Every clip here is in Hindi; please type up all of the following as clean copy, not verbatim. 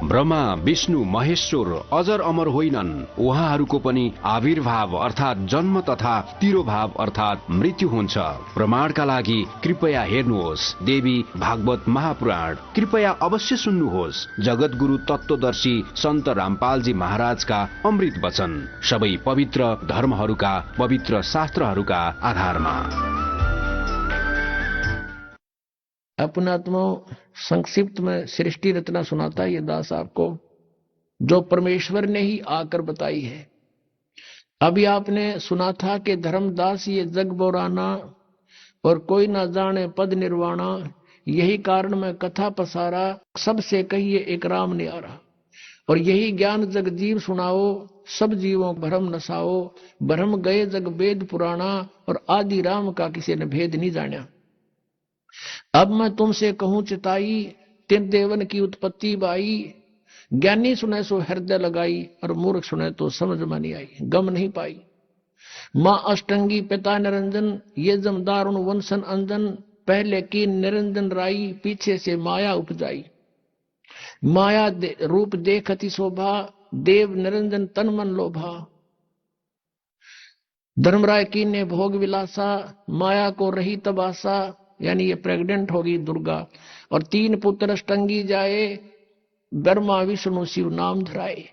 ब्रह्मा विष्णु महेश्वर अजर अमर होइनन्, उहाँहरूको पनि आविर्भाव अर्थात जन्म तथा तिरोभाव अर्थात मृत्यु हुन्छ। प्रमाणका लागि कृपया हेर्नुहोस् देवी भागवत महापुराण। कृपया अवश्य सुन्नुहोस् जगतगुरु तत्वदर्शी सन्त रामपालजी महाराजका अमृत वचन, सबै पवित्र धर्महरूका पवित्र शास्त्रहरूका आधारमा। अपनात्मा संक्षिप्त में सृष्टि रचना सुनाता है ये दास आपको, जो परमेश्वर ने ही आकर बताई है। अभी आपने सुना था कि धर्मदास ये जग बोराना और कोई ना जाने पद निर्वाणा, यही कारण मैं कथा पसारा, सबसे कहिए एक राम ने आ रहा। और यही ज्ञान जग जीव सुनाओ, सब जीवों भ्रम नसाओ, भ्रम गए जग वेद पुराना, और आदि राम का किसी ने भेद नहीं जाना। अब मैं तुमसे कहूं चिताई, तिन देवन की उत्पत्ति बाई, ज्ञानी सुने सो हृदय लगाई, और मूर्ख सुने तो समझ में नहीं आई, गम नहीं पाई। मां अष्टंगी पिता निरंजन, ये जमदारुण वंशन अंजन, पहले की निरंजन राई, पीछे से माया उपजाई। माया रूप देखती शोभा, देव निरंजन तन मन लोभा। धर्मराय की ने भोग विलासा, माया को रही तबासा, यानी ये प्रेग्नेंट होगी दुर्गा। और 3 पुत्र अष्टंगी जाए, ब्रह्मा विष्णु शिव नाम धराए।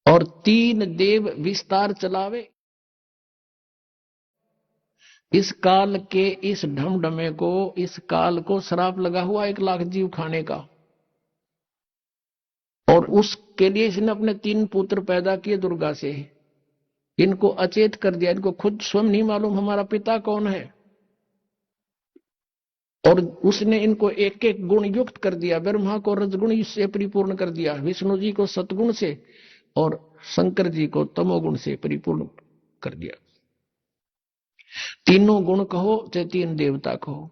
और 3 देव विस्तार चलावे। इस काल के इस ढमढमे को, इस काल को श्राप लगा हुआ 1 लाख जीव खाने का। और उसके लिए इसने अपने 3 पुत्र पैदा किए दुर्गा से। इनको अचेत कर दिया, इनको खुद स्वयं नहीं मालूम हमारा पिता कौन है। और उसने इनको एक एक गुण युक्त कर दिया। ब्रह्मा को रजगुण से परिपूर्ण कर दिया, विष्णु जी को सतगुण से, और शंकर जी को तमोगुण से परिपूर्ण कर दिया। तीनों गुण कहो चाहे 3 देवता कहो।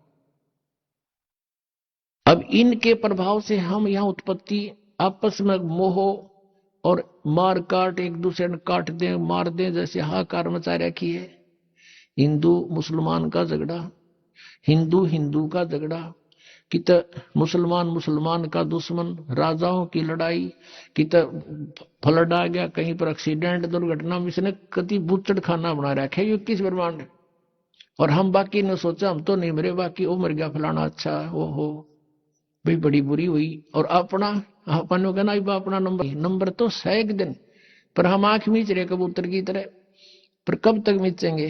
अब इनके प्रभाव से हम यहां उत्पत्ति, आपस में मोह और मार काट, एक दूसरे ने काट दें मार दें, जैसे हाहाकार मचा रखी है। हिंदू मुसलमान का झगड़ा, हिंदू हिंदू का झगड़ा, कित मुसलमान मुसलमान का दुश्मन, राजाओं की लड़ाई, कित फ्लड आ गया, कहीं पर एक्सीडेंट दुर्घटना में इसने कति बुचड़ खाना बना रखा है ये किस ब्रह्मांड। और हम बाकी ने सोचा हम तो नहीं मरे, बाकी वो मर गया फलाना, अच्छा वो हो भाई बड़ी बुरी हुई। और अपना अपन कहना अपना नंबर तो 100 दिन, पर हम आंख मीच रहे कबूतर की तरह, पर कब तक मीचेंगे।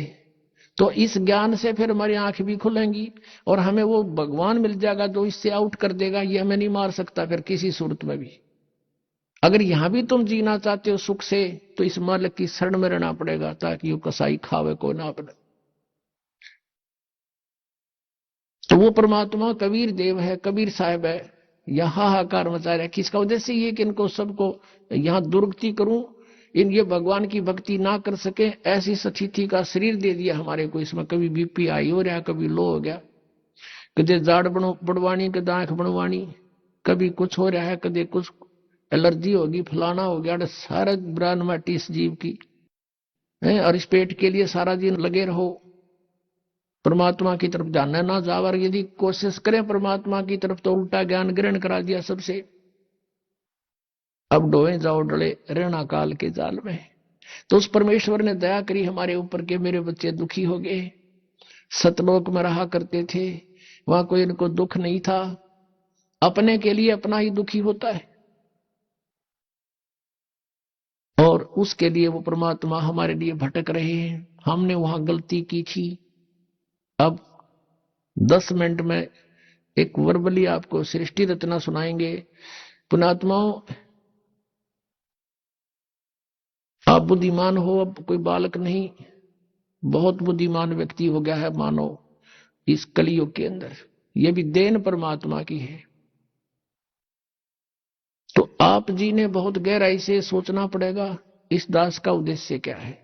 तो इस ज्ञान से फिर हमारी आंख भी खुलेंगी, और हमें वो भगवान मिल जाएगा जो इससे आउट कर देगा। ये हमें नहीं मार सकता फिर किसी सूरत में भी। अगर यहां भी तुम जीना चाहते हो सुख से, तो इस मालिक की शरण में रहना पड़ेगा, ताकि वो कसाई खावे को ना अपने। तो वो परमात्मा कबीर देव है, कबीर साहब है, यहां हाहाकार मचा रहा है। किसका उद्देश्य ये कि इनको सबको यहां दुर्गति करूं, इन ये भगवान की भक्ति ना कर सके, ऐसी स्थिति का शरीर दे दिया हमारे को। इसमें कभी बीपी हाई हो रहा, कभी लो हो गया, कदे जाड़ बढ़वानी, कदे आंख बढ़वानी, कभी कुछ हो रहा है, कदे कुछ एलर्जी होगी, फलाना हो गया। सारा ब्राह्मटी इस जीव की है, और इस पेट के लिए सारा दिन लगे रहो। परमात्मा की तरफ ध्यान ना जाओ, और यदि कोशिश करें परमात्मा की तरफ तो उल्टा ज्ञान ग्रहण करा दिया सबसे। अब डोए जाओ डले रहना काल के जाल में। तो उस परमेश्वर ने दया करी हमारे ऊपर के मेरे बच्चे दुखी हो गए। सतलोक में रहा करते थे, वहां कोई इनको दुख नहीं था। अपने के लिए अपना ही दुखी होता है, और उसके लिए वो परमात्मा हमारे लिए भटक रहे हैं। हमने वहां गलती की थी। अब 10 मिनट में एक वर्बली आपको सृष्टि रचना सुनाएंगे। पुणात्माओं, आप बुद्धिमान हो, अब कोई बालक नहीं, बहुत बुद्धिमान व्यक्ति हो गया है मानव इस कलयुग के अंदर। ये भी देन परमात्मा की है। तो आप जी ने बहुत गहराई से सोचना पड़ेगा इस दास का उद्देश्य क्या है,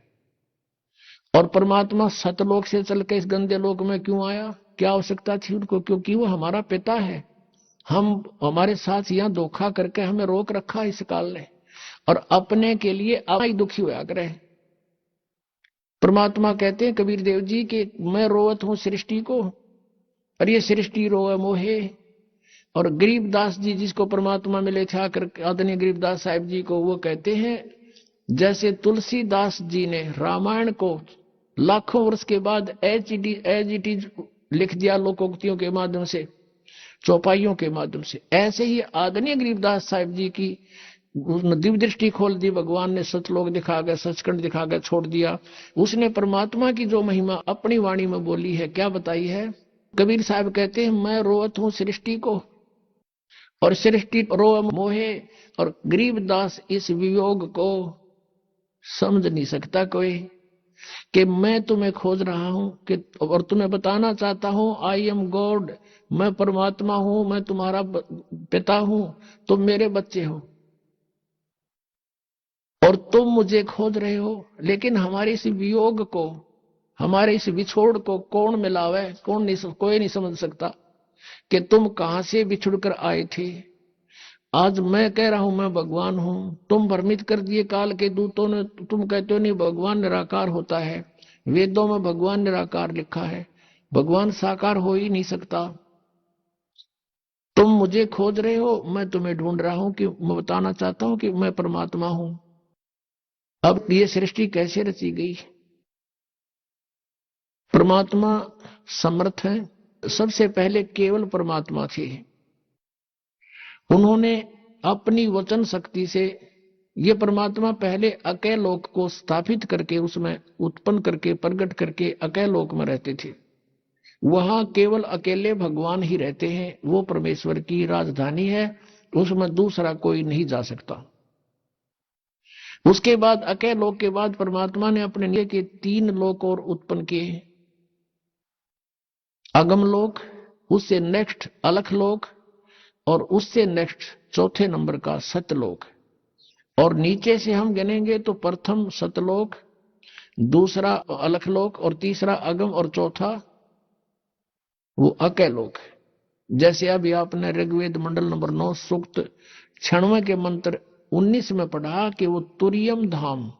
और परमात्मा सतलोक से चल के इस गंदे लोक में क्यों आया, क्या आवश्यकता थी उनको। क्योंकि वो हमारा पिता है। हम हमारे साथ यहां धोखा करके हमें रोक रखा इस काल ने, और अपने के लिए आप ही दुखी होया करे। परमात्मा कहते हैं कबीर देव जी कि मैं रोवत हूं सृष्टि को, और ये सृष्टि रोए मोहे। और गरीबदास जी जिसको परमात्मा मिले थे आकर, आदरणीय गरीबदास साहिब जी को, वो कहते हैं जैसे तुलसीदास जी ने रामायण को लाखों वर्ष के बाद एज इट इज लिख दिया लोकोक्तियों के माध्यम से, चौपाइयों के माध्यम से, ऐसे ही आदरणीय गरीबदास साहिब जी की दिव्य दृष्टि खोल दी भगवान ने, सतलोक दिखा गया, सचखंड दिखा गया, छोड़ दिया। उसने परमात्मा की जो महिमा अपनी वाणी में बोली है, क्या बताई है? कबीर साहब कहते हैं मैं रोवत हूं सृष्टि को और सृष्टि रोए मोहे। और गरीबदास इस वियोग को समझ नहीं सकता कोई, कि मैं तुम्हें खोज रहा हूं कि और तुम्हें बताना चाहता हूं आई एम गॉड, मैं परमात्मा हूं, मैं तुम्हारा पिता हूं, तुम मेरे बच्चे हो और तुम मुझे खोज रहे हो। लेकिन हमारे इस वियोग को, हमारे इस विछोड़ को कौन मिलावे? कोई नहीं समझ सकता कि तुम कहां से बिछुड़ कर आए थे। आज मैं कह रहा हूं मैं भगवान हूं, तुम भ्रमित कर दिए काल के दूतों ने, तुम कहते हो नहीं भगवान निराकार होता है, वेदों में भगवान निराकार लिखा है, भगवान साकार हो ही नहीं सकता। तुम मुझे खोज रहे हो, मैं तुम्हें ढूंढ रहा हूं, कि मैं बताना चाहता हूं कि मैं परमात्मा हूं। अब ये सृष्टि कैसे रची गई? परमात्मा समर्थ है। सबसे पहले केवल परमात्मा थे, उन्होंने अपनी वचन शक्ति से ये परमात्मा पहले अकय लोक को स्थापित करके, उसमें उत्पन्न करके, प्रकट करके अकय लोक में रहते थे। वहां केवल अकेले भगवान ही रहते हैं, वो परमेश्वर की राजधानी है, उसमें दूसरा कोई नहीं जा सकता। उसके बाद अकय लोक के बाद परमात्मा ने अपने लिए के 3 लोक और उत्पन्न किए। अगम लोक, उससे नेक्स्ट अलख लोक, और उससे नेक्स्ट चौथे नंबर का सतलोक। और नीचे से हम गिनेंगे तो प्रथम सतलोक, दूसरा अलखलोक, और तीसरा अगम, और चौथा वो अकय लोक। जैसे अभी आपने ऋग्वेद मंडल नंबर 9 सूक्त 96 के मंत्र 19 में पढ़ा कि वो तुरियम धाम,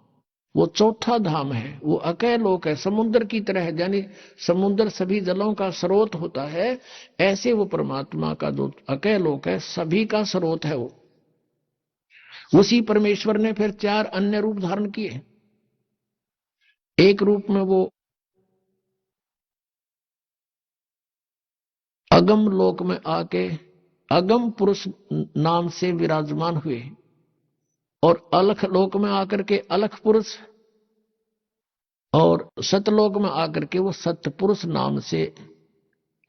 वो चौथा धाम है, वो अकय लोक है, समुद्र की तरह है, यानी समुद्र सभी जलों का स्रोत होता है, ऐसे वो परमात्मा का जो अकय लोक है सभी का स्रोत है। वो उसी परमेश्वर ने फिर 4 अन्य रूप धारण किए। एक रूप में वो अगम लोक में आके अगम पुरुष नाम से विराजमान हुए, और अलख लोक में आकर के अलख पुरुष, और सतलोक में आकर के वो सतपुरुष नाम से,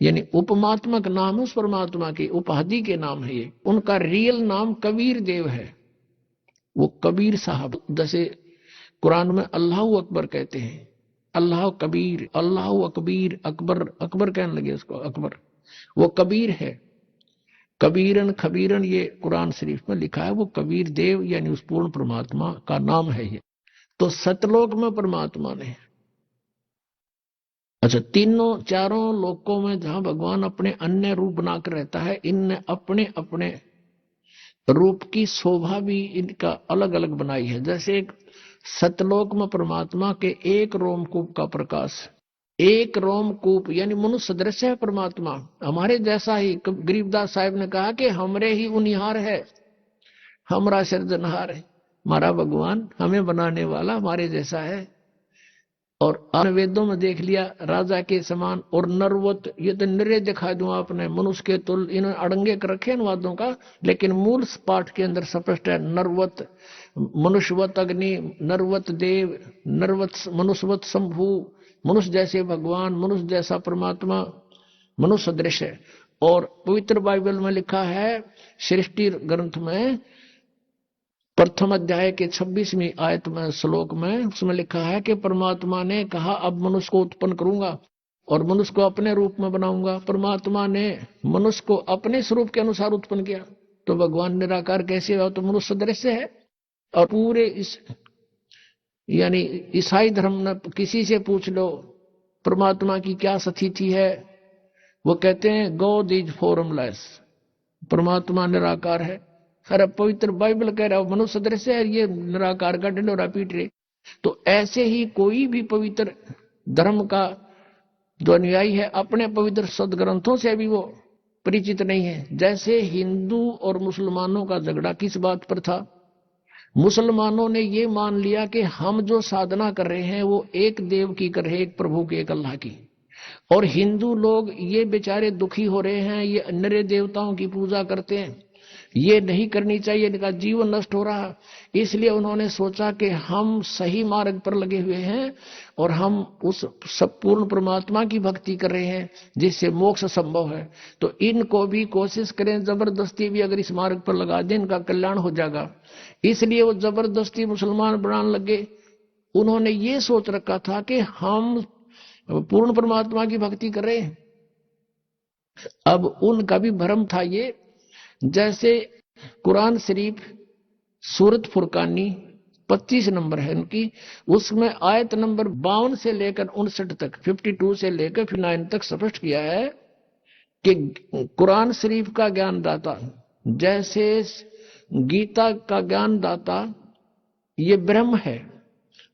यानी उपमात्मक नाम है उस परमात्मा की, उपाधि के नाम है ये। उनका रियल नाम कबीर देव है, वो कबीर साहब। जैसे कुरान में अल्लाह अकबर कहते हैं, अल्लाह कबीर, अल्लाह अकबीर, अकबर, अकबर कहने लगे उसको अकबर, वो कबीर है। कबीरन खबीरन ये कुरान शरीफ में लिखा है, वो कबीर देव यानी उस पूर्ण परमात्मा का नाम है ये। तो सतलोक में परमात्मा ने, अच्छा, तीनों चारों लोकों में जहां भगवान अपने अन्य रूप बनाकर रहता है, इनने अपने अपने रूप की शोभा भी इनका अलग अलग बनाई है। जैसे एक सतलोक में परमात्मा के एक रोमकूप का प्रकाश, एक रोमकूप यानी मनुष्य सदृश है परमात्मा, हमारे जैसा ही। गरीबदास साहिब ने कहा कि हमरे ही उनिहार है, हमारा सृजनहार है, हमारा भगवान हमें बनाने वाला हमारे जैसा है। और आपने वेदों में देख लिया राजा के समान, और नरवत, ये तो निर्य दिखा दूं आपने, मनुष्य के तुल, इन्होंने अड़ंगे कर रखे इन वादों का, लेकिन मूल पाठ के अंदर स्पष्ट है नरवत, मनुष्यवत अग्नि, नरवत देव, नरवत मनुष्यवत शंभु, मनुष्य जैसे भगवान, मनुष्य जैसा परमात्मा, मनुष्य सदृश है। और पवित्र बाइबल में लिखा है, सृष्टि ग्रंथ में प्रथम अध्याय के 26वीं आयत में, श्लोक में, उसमें लिखा है कि परमात्मा ने कहा अब मनुष्य को उत्पन्न करूंगा और मनुष्य को अपने रूप में बनाऊंगा। परमात्मा ने मनुष्य को अपने स्वरूप के अनुसार उत्पन्न किया। तो भगवान निराकार कैसे हुआ? तो मनुष्य दृश्य है। और पूरे इस यानी ईसाई धर्म में किसी से पूछ लो परमात्मा की क्या स्थिति है, वो कहते हैं गॉड इज फॉर्मलेस, परमात्मा निराकार है। अरे पवित्र बाइबल कह रहा है मनुष्य दृश्य है, ये निराकार का ढिंढोरा पीट रहे। तो ऐसे ही कोई भी पवित्र धर्म का जो अनुयायी है अपने पवित्र सदग्रंथों से भी वो परिचित नहीं है। जैसे हिंदू और मुसलमानों का झगड़ा किस बात पर था? मुसलमानों ने ये मान लिया कि हम जो साधना कर रहे हैं वो एक देव की कर रहे हैं, एक प्रभु की, एक अल्लाह की। और हिंदू लोग ये बेचारे दुखी हो रहे हैं, ये अन्य देवताओं की पूजा करते हैं, ये नहीं करनी चाहिए, इनका जीवन नष्ट हो रहा। इसलिए उन्होंने सोचा कि हम सही मार्ग पर लगे हुए हैं और हम उस सब पूर्ण परमात्मा की भक्ति कर रहे हैं जिससे मोक्ष संभव है। तो इनको भी कोशिश करें, जबरदस्ती भी अगर इस मार्ग पर लगा दें इनका कल्याण हो जाएगा। इसलिए वो जबरदस्ती मुसलमान बनाने लगे। उन्होंने ये सोच रखा था कि हम पूर्ण परमात्मा की भक्ति कर रहे हैं। अब उनका भी भ्रम था ये। जैसे कुरान शरीफ सूरत फुरकानी 25 नंबर है उनकी, उसमें आयत नंबर 52 से लेकर 59 तक, 52 से लेकर 59 तक स्पष्ट किया है कि कुरान शरीफ का ज्ञान दाता जैसे गीता का ज्ञान दाता ये ब्रह्म है,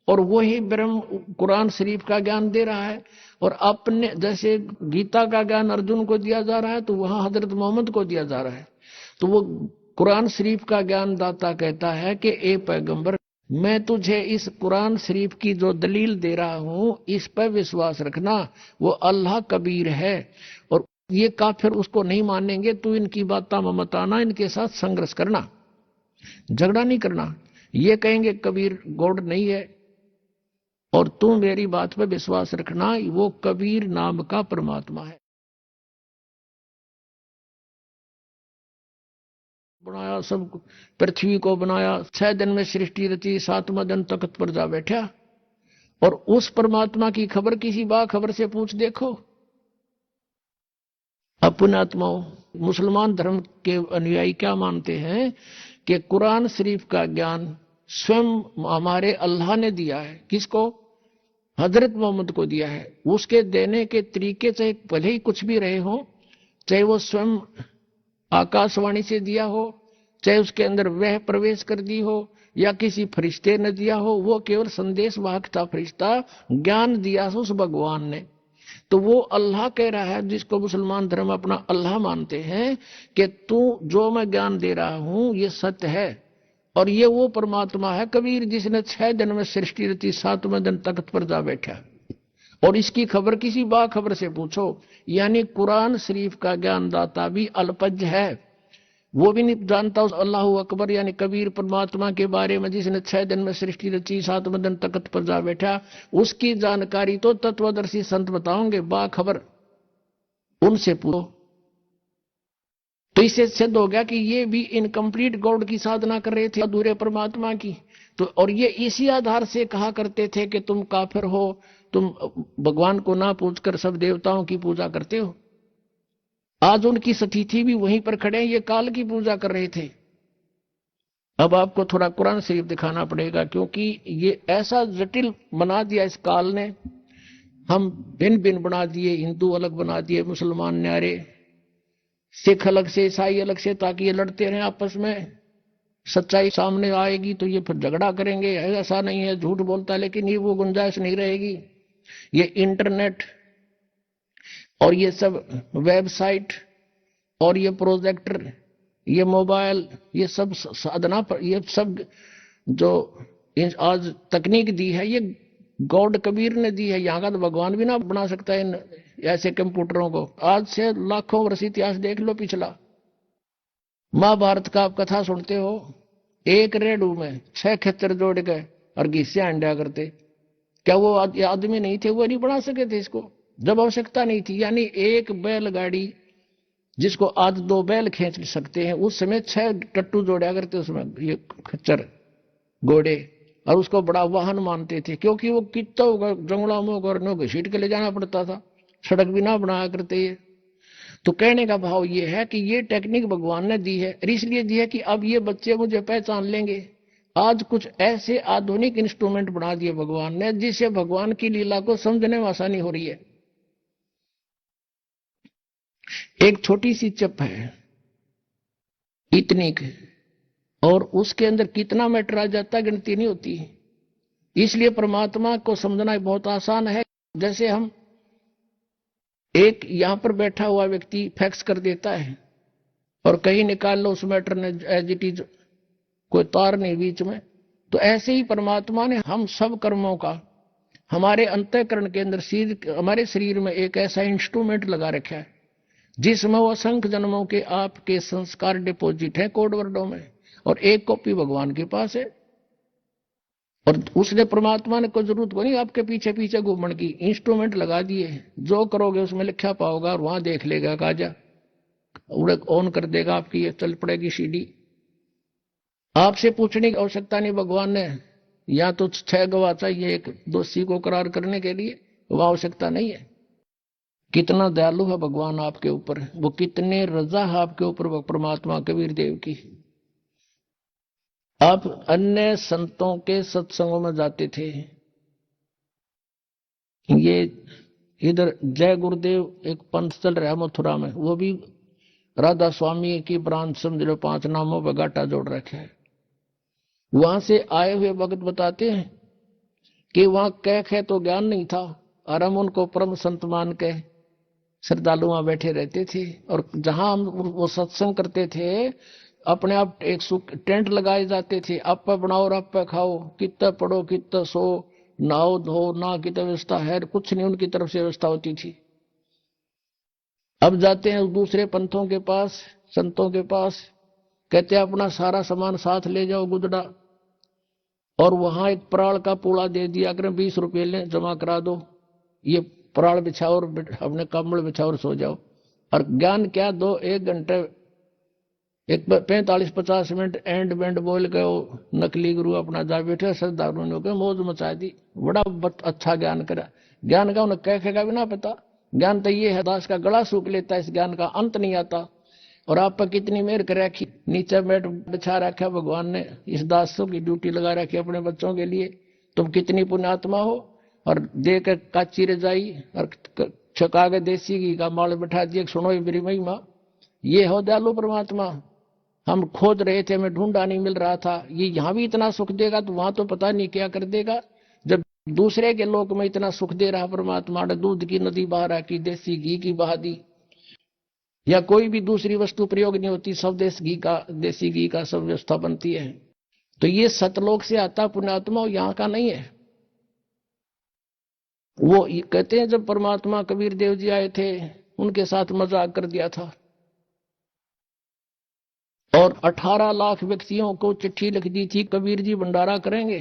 और वही ब्रह्म कुरान शरीफ का ज्ञान दे रहा है। और अपने जैसे गीता का ज्ञान अर्जुन को दिया जा रहा है तो वहां हजरत मोहम्मद को दिया जा रहा है। तो वो कुरान शरीफ का ज्ञान दाता कहता है कि ए पैगंबर, मैं तुझे इस कुरान शरीफ की जो दलील दे रहा हूं इस पर विश्वास रखना, वो अल्लाह कबीर है। और ये काफिर उसको नहीं मानेंगे, तू इनकी बातें मत आना, इनके साथ संघर्ष करना, झगड़ा नहीं करना। ये कहेंगे कबीर गॉड नहीं है, और तू मेरी बात पर विश्वास रखना, वो कबीर नाम का परमात्मा है। बनाया सब, पृथ्वी को बनाया, 6 दिन में सृष्टि रची, 7वां दिन तख्त पर जा बैठा। और उस परमात्मा की खबर किसी बाखबर से पूछ देखो। अपने आत्माओं, मुसलमान धर्म के अनुयायी क्या मानते हैं कि कुरान शरीफ का ज्ञान स्वयं हमारे अल्लाह ने दिया है। किसको? हजरत मोहम्मद को दिया है। उसके देने के तरीके चाहे भले ही कुछ भी रहे हो, चाहे वो स्वयं आकाशवाणी से दिया हो, चाहे उसके अंदर वह प्रवेश कर दी हो, या किसी फरिश्ते ने दिया हो, वो केवल संदेश वाहक था, फरिश्ता ज्ञान दिया उस भगवान ने। तो वो अल्लाह कह रहा है, जिसको मुसलमान धर्म अपना अल्लाह मानते हैं, कि तू जो मैं ज्ञान दे रहा हूं ये सत्य है। और ये वो परमात्मा है कबीर जिसने 6 दिन में सृष्टि रची, 7वें दिन तख्त पर जा बैठा। और इसकी खबर किसी बाखबर से पूछो। यानी कुरान शरीफ का ज्ञानदाता भी अल्पज्ञ है, वो भी नहीं जानता उस अल्लाह अकबर यानी कबीर परमात्मा के बारे में जिसने 6 दिन में सृष्टि रची, 7वें दिन तख्त पर जा बैठा। उसकी जानकारी तो तत्वदर्शी संत बताओगे, बाखबर, उनसे पूछो। तो इससे सिद्ध हो गया कि ये भी इनकम्प्लीट गॉड की साधना कर रहे थे, अधूरे परमात्मा की। तो और ये इसी आधार से कहा करते थे कि तुम काफिर हो, तुम भगवान को ना पूछकर सब देवताओं की पूजा करते हो। आज उनकी सतीथि भी वहीं पर खड़े हैं, ये काल की पूजा कर रहे थे। अब आपको थोड़ा कुरान शरीफ दिखाना पड़ेगा, क्योंकि ये ऐसा जटिल बना दिया इस काल ने। हम भिन्न भिन्न बना दिए, हिंदू अलग बना दिए, मुसलमान न्यारे, सिख अलग से, ईसाई अलग से, ताकि ये लड़ते रहे आपस में। सच्चाई सामने आएगी तो ये फिर झगड़ा करेंगे, ऐसा नहीं है, झूठ बोलता है, लेकिन ये वो गुंजाइश नहीं रहेगी। ये इंटरनेट और ये सब वेबसाइट और ये प्रोजेक्टर, ये मोबाइल, ये सब साधना पर, ये सब जो आज तकनीक दी है, ये गॉड कबीर ने दी है। यहाँ का तो भगवान भी ना बना सकता है इन ऐसे कंप्यूटरों को। आज से लाखों वर्ष इतिहास देख लो पिछला। महाभारत का आप कथा सुनते हो, एक रेडू में 6 खेतर जोड़ गए और घिस्से अंडा करते। क्या वो आदमी नहीं थे, वो नहीं बना सके थे इसको, जब आवश्यकता नहीं थी। यानी एक बैलगाड़ी जिसको आज 2 बैल खींच सकते हैं, उस समय 6 टट्टू जोड़ा करते उसमें, ये खच्चर घोड़े, और उसको बड़ा वाहन मानते थे, क्योंकि वो कितना होगा, जंगलों में घसीट के ले जाना पड़ता था, सड़क भी ना बनाया करते ये। तो कहने का भाव ये है कि ये टेक्निक भगवान ने दी है, इसलिए दी है कि अब ये बच्चे मुझे पहचान लेंगे। आज कुछ ऐसे आधुनिक इंस्ट्रूमेंट बना दिए भगवान ने, जिससे भगवान की लीला को समझने में आसानी हो रही है। एक छोटी सी चिप है इतनी की, और उसके अंदर कितना मैटर आ जाता है, गिनती नहीं होती। इसलिए परमात्मा को समझना बहुत आसान है। जैसे हम एक यहां पर बैठा हुआ व्यक्ति फैक्स कर देता है और कहीं निकाल लो उस मैटर ने एज इट इज, कोई तार नहीं बीच में। तो ऐसे ही परमात्मा ने हम सब कर्मों का हमारे अंतःकरण के अंदर हमारे शरीर में एक ऐसा इंस्ट्रूमेंट लगा रखा है जिसमें वो असंख्य जन्मों के आपके संस्कार डिपॉजिट है कोड वर्डों में, और एक कॉपी भगवान के पास है। और उसने परमात्मा ने कोई जरूरत को नहीं आपके पीछे पीछे घूमने की, इंस्ट्रूमेंट लगा दिए, जो करोगे उसमें लिखा पाओगा और वहां देख लेगा काजा, उड़क ऑन कर देगा, आपकी ये चल पड़ेगी सीडी। आपसे पूछने की आवश्यकता नहीं भगवान ने, या तो 6 गवाह चाहिए एक दोषी को करार करने के लिए, वो आवश्यकता नहीं है। कितना दयालु है भगवान आपके ऊपर, वो कितने रजा है आपके ऊपर परमात्मा कबीर देव की। आप अन्य संतों के सत्संगों में जाते थे, ये इधर जय गुरुदेव एक पंथ चल रहा है मथुरा में, वो भी राधा स्वामी की ब्रांच समझ लो, 5 नामों पर गाटा जोड़ रखे है। वहां से आए हुए भगत बताते हैं कि वहां कह तो ज्ञान नहीं था, और हम उनको परम संत मान के श्रद्धालु वहां बैठे रहते थे। और जहां हम वो सत्संग करते थे, अपने आप एक टेंट लगाए जाते थे, आप पे बनाओ और आप पे खाओ, कितना पढ़ो कितना सो, नाओ धो ना कितना व्यवस्था है, कुछ नहीं उनकी तरफ से व्यवस्था होती थी। अब जाते हैं दूसरे पंथों के पास, संतों के पास, कहते हैं अपना सारा सामान साथ ले जाओ गुदड़ा, और वहां एक प्राण का पूड़ा दे दिया करें, 20 रुपये ले जमा करा दो, ये प्राण बिछाओ और अपने कम्बल बिछाओ और सो जाओ। और ज्ञान क्या दो, 1 घंटे एक 45-50 मिनट एंड बैंड बोल के वो नकली गुरु अपना जा बैठे, श्रद्धालुओं ने मौज मचा दी, बड़ा अच्छा ज्ञान करा। ज्ञान का उन्हें कहेगा भी ना पता, ज्ञान तो ये है दास का गला सूख लेता है, इस ज्ञान का अंत नहीं आता। और आप पर कितनी मेहर कर रखी, नीचे बैठ बिछा रखा भगवान ने, इस दासों की ड्यूटी लगा रखी अपने बच्चों के लिए, तुम कितनी पुण्यात्मा हो। और दे कर काची रजाई और छका के देसी घी का माल बिठा दिए, सुनो मेरी महिमा, ये हो दयालु परमात्मा। हम खोज रहे थे, हमें ढूंढा नहीं मिल रहा था, ये यहां भी इतना सुख देगा तो वहां तो पता नहीं क्या कर देगा। जब दूसरे के लोक में इतना सुख दे रहा परमात्मा ने, दूध की नदी बहा रखी, देसी घी की बहा दी, या कोई भी दूसरी वस्तु प्रयोग नहीं होती, सब देसी घी का सब व्यवस्था बनती है। तो ये सतलोक से आता पुण्यात्मा, यहां का नहीं है। वो कहते हैं जब परमात्मा कबीर देव जी आए थे, उनके साथ मजाक कर दिया था, और 18 लाख व्यक्तियों को चिट्ठी लिख दी थी, कबीर जी भंडारा करेंगे।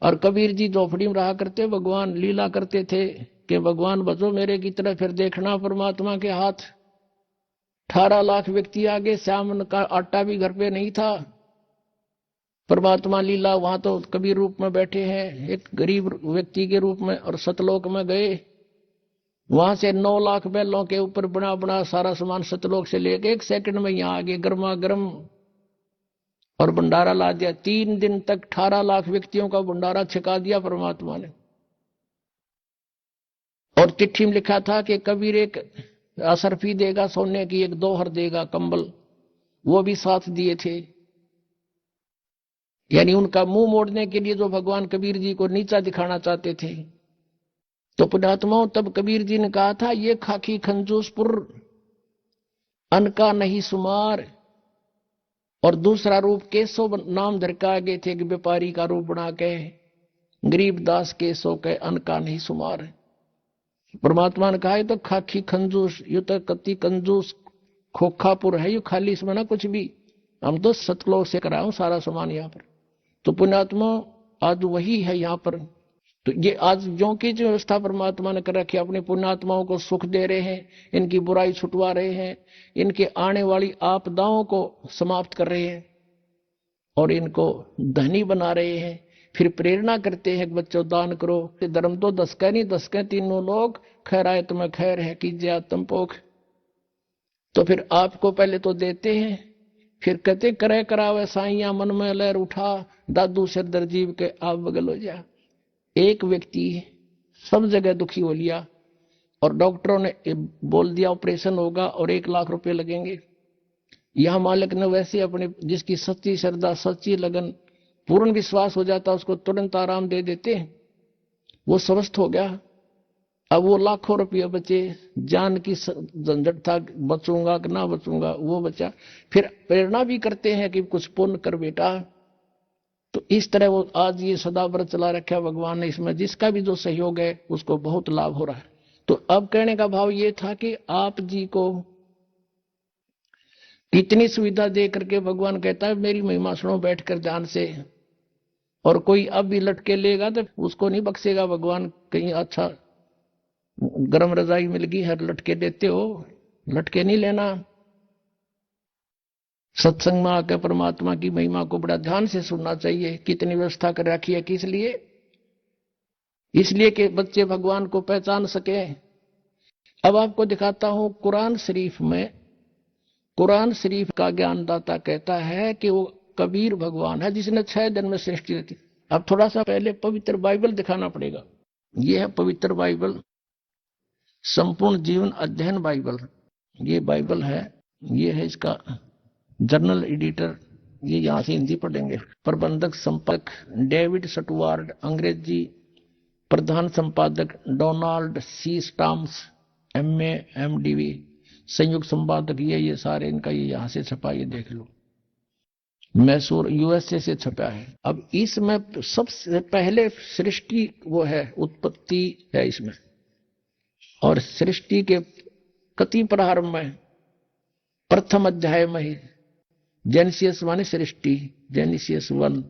और कबीर जी झोपड़ी में रहा करते, भगवान लीला करते थे कि भगवान बचो मेरे की तरफ, फिर देखना परमात्मा के हाथ। 18 लाख व्यक्ति आगे, श्याम का आटा भी घर पे नहीं था, परमात्मा लीला। वहां तो कबीर रूप में बैठे हैं, एक गरीब व्यक्ति के रूप में, और सतलोक में गए, वहां से 9 लाख बैलों के ऊपर बना बना सारा सामान सतलोक से लेके 1 सेकंड में यहां आगे गर्मा गर्म, और भंडारा ला दिया। 3 दिन तक 18 लाख व्यक्तियों का भंडारा छिका दिया परमात्मा ने। और चिट्ठी में लिखा था कि कबीर एक असरफी देगा सोने की, एक दोहर देगा कंबल, वो भी साथ दिए थे। यानी उनका मुंह मोड़ने के लिए जो भगवान कबीर जी को नीचा दिखाना चाहते थे। तो पुण्यात्माओं, तब कबीर जी ने कहा था, ये खाकी खंजूसपुर अन का नहीं सुमार। और दूसरा रूप केशव नाम धर के आगे थे, कि व्यापारी का रूप बना के, गरीब दास केशव के अन का नहीं सुमार। परमात्मा ने कहा, ये तो खाकी खंजूस, ये तो कति कंजूस खोखापुर है, ये खाली इसमें ना कुछ भी, हम तो सतलोक से कराऊं सारा सामान यहाँ पर। तो पुण्यात्मा आज वही है यहाँ पर। तो ये आज जो की जो व्यवस्था परमात्मा ने कर रखी है, अपने पुण्यात्माओं को सुख दे रहे हैं, इनकी बुराई छुटवा रहे हैं, इनके आने वाली आपदाओं को समाप्त कर रहे हैं, और इनको धनी बना रहे हैं। फिर प्रेरणा करते हैं, बच्चों दान करो, धर्म तो 10 का नहीं, 10 के तीनों लोग, खैर आए तुम्हें खैर है, कीजिए आत्म पोख। तो फिर आपको पहले तो देते हैं, फिर कहते करे करावे साइया, मन में लहर उठा, दादू सिर दर्जीव के आप बगल हो जा। एक व्यक्ति सब जगह दुखी हो लिया, और डॉक्टरों ने बोल दिया ऑपरेशन होगा और 1 लाख रुपए लगेंगे। यहां मालिक ने वैसे अपने, जिसकी सच्ची श्रद्धा, सच्ची लगन, पूर्ण विश्वास हो जाता, उसको तुरंत आराम दे देते। वो स्वस्थ हो गया, अब वो लाखों रुपये बचे, जान की झंझट था, बचूंगा कि ना बचूंगा, वो बचा। फिर प्रेरणा भी करते हैं कि कुछ पुण्य कर बेटा। तो इस तरह वो आज ये सदाव्रत चला रखा है भगवान ने, इसमें जिसका भी जो सहयोग है उसको बहुत लाभ हो रहा है। तो अब कहने का भाव ये था कि आप जी को इतनी सुविधा दे करके भगवान कहता है मेरी महिमा सुनो बैठकर ध्यान से। और कोई अब भी लटके लेगा तो उसको नहीं बख्शेगा भगवान। कहीं अच्छा गर्म रजाई मिल गई है, लटके देते हो, लटके नहीं लेना। सत्संग में आकर परमात्मा की महिमा को बड़ा ध्यान से सुनना चाहिए। कितनी व्यवस्था कर रखी है, किस लिए? इसलिए कि बच्चे भगवान को पहचान सके। अब आपको दिखाता हूं कुरान शरीफ में, कुरान शरीफ का ज्ञानदाता कहता है कि वो कबीर भगवान है जिसने 6 दिन में सृष्टि रची। अब थोड़ा सा पहले पवित्र बाइबल दिखाना पड़ेगा। ये है पवित्र बाइबल, संपूर्ण जीवन अध्ययन बाइबल। ये बाइबल है, ये है इसका जर्नल एडिटर, ये यहां से हिंदी पढ़ेंगे। प्रबंधक संपादक डेविड सटवार्ड, अंग्रेजी प्रधान संपादक Donald C Stamps, MA MDV, संयुक्त संपादक ये सारे इनका ये यहां से छपा, ये देख लो, मैसूर USA से छपा है। अब इसमें सबसे पहले सृष्टि वो है, उत्पत्ति है इसमें, और सृष्टि के कति प्रारंभ में प्रथम अध्याय में ही जेनेसिस माने सृष्टि, जेनेसिस 1,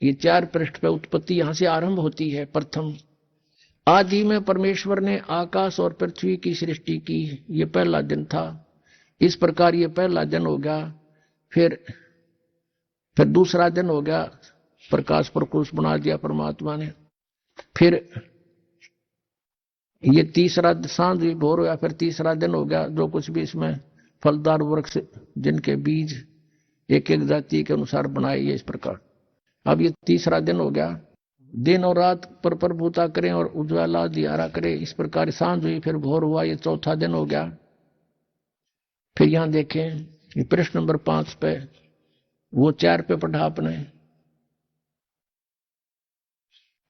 ये 4 पृष्ठ पे उत्पत्ति यहां से आरंभ होती है। प्रथम आदि में परमेश्वर ने आकाश और पृथ्वी की सृष्टि की, ये पहला दिन था। इस प्रकार ये पहला दिन हो गया। फिर दूसरा दिन हो गया, प्रकाश प्रकुश बना दिया परमात्मा ने। फिर ये तीसरा सांझ भी भोर हो गया, फिर तीसरा दिन हो गया। जो कुछ भी इसमें फलदार वृक्ष जिनके बीज एक एक जाति के अनुसार बनाए, ये इस प्रकार। अब ये तीसरा दिन हो गया। दिन और रात पर प्रभुता करें और उज्ज्वला दियारा करे, इस प्रकार सांझ हुई, फिर भोर हुआ, ये चौथा दिन हो गया। फिर यहां देखें, ये प्रश्न नंबर 5 पे, वो 4 पे पढ़ा आपने।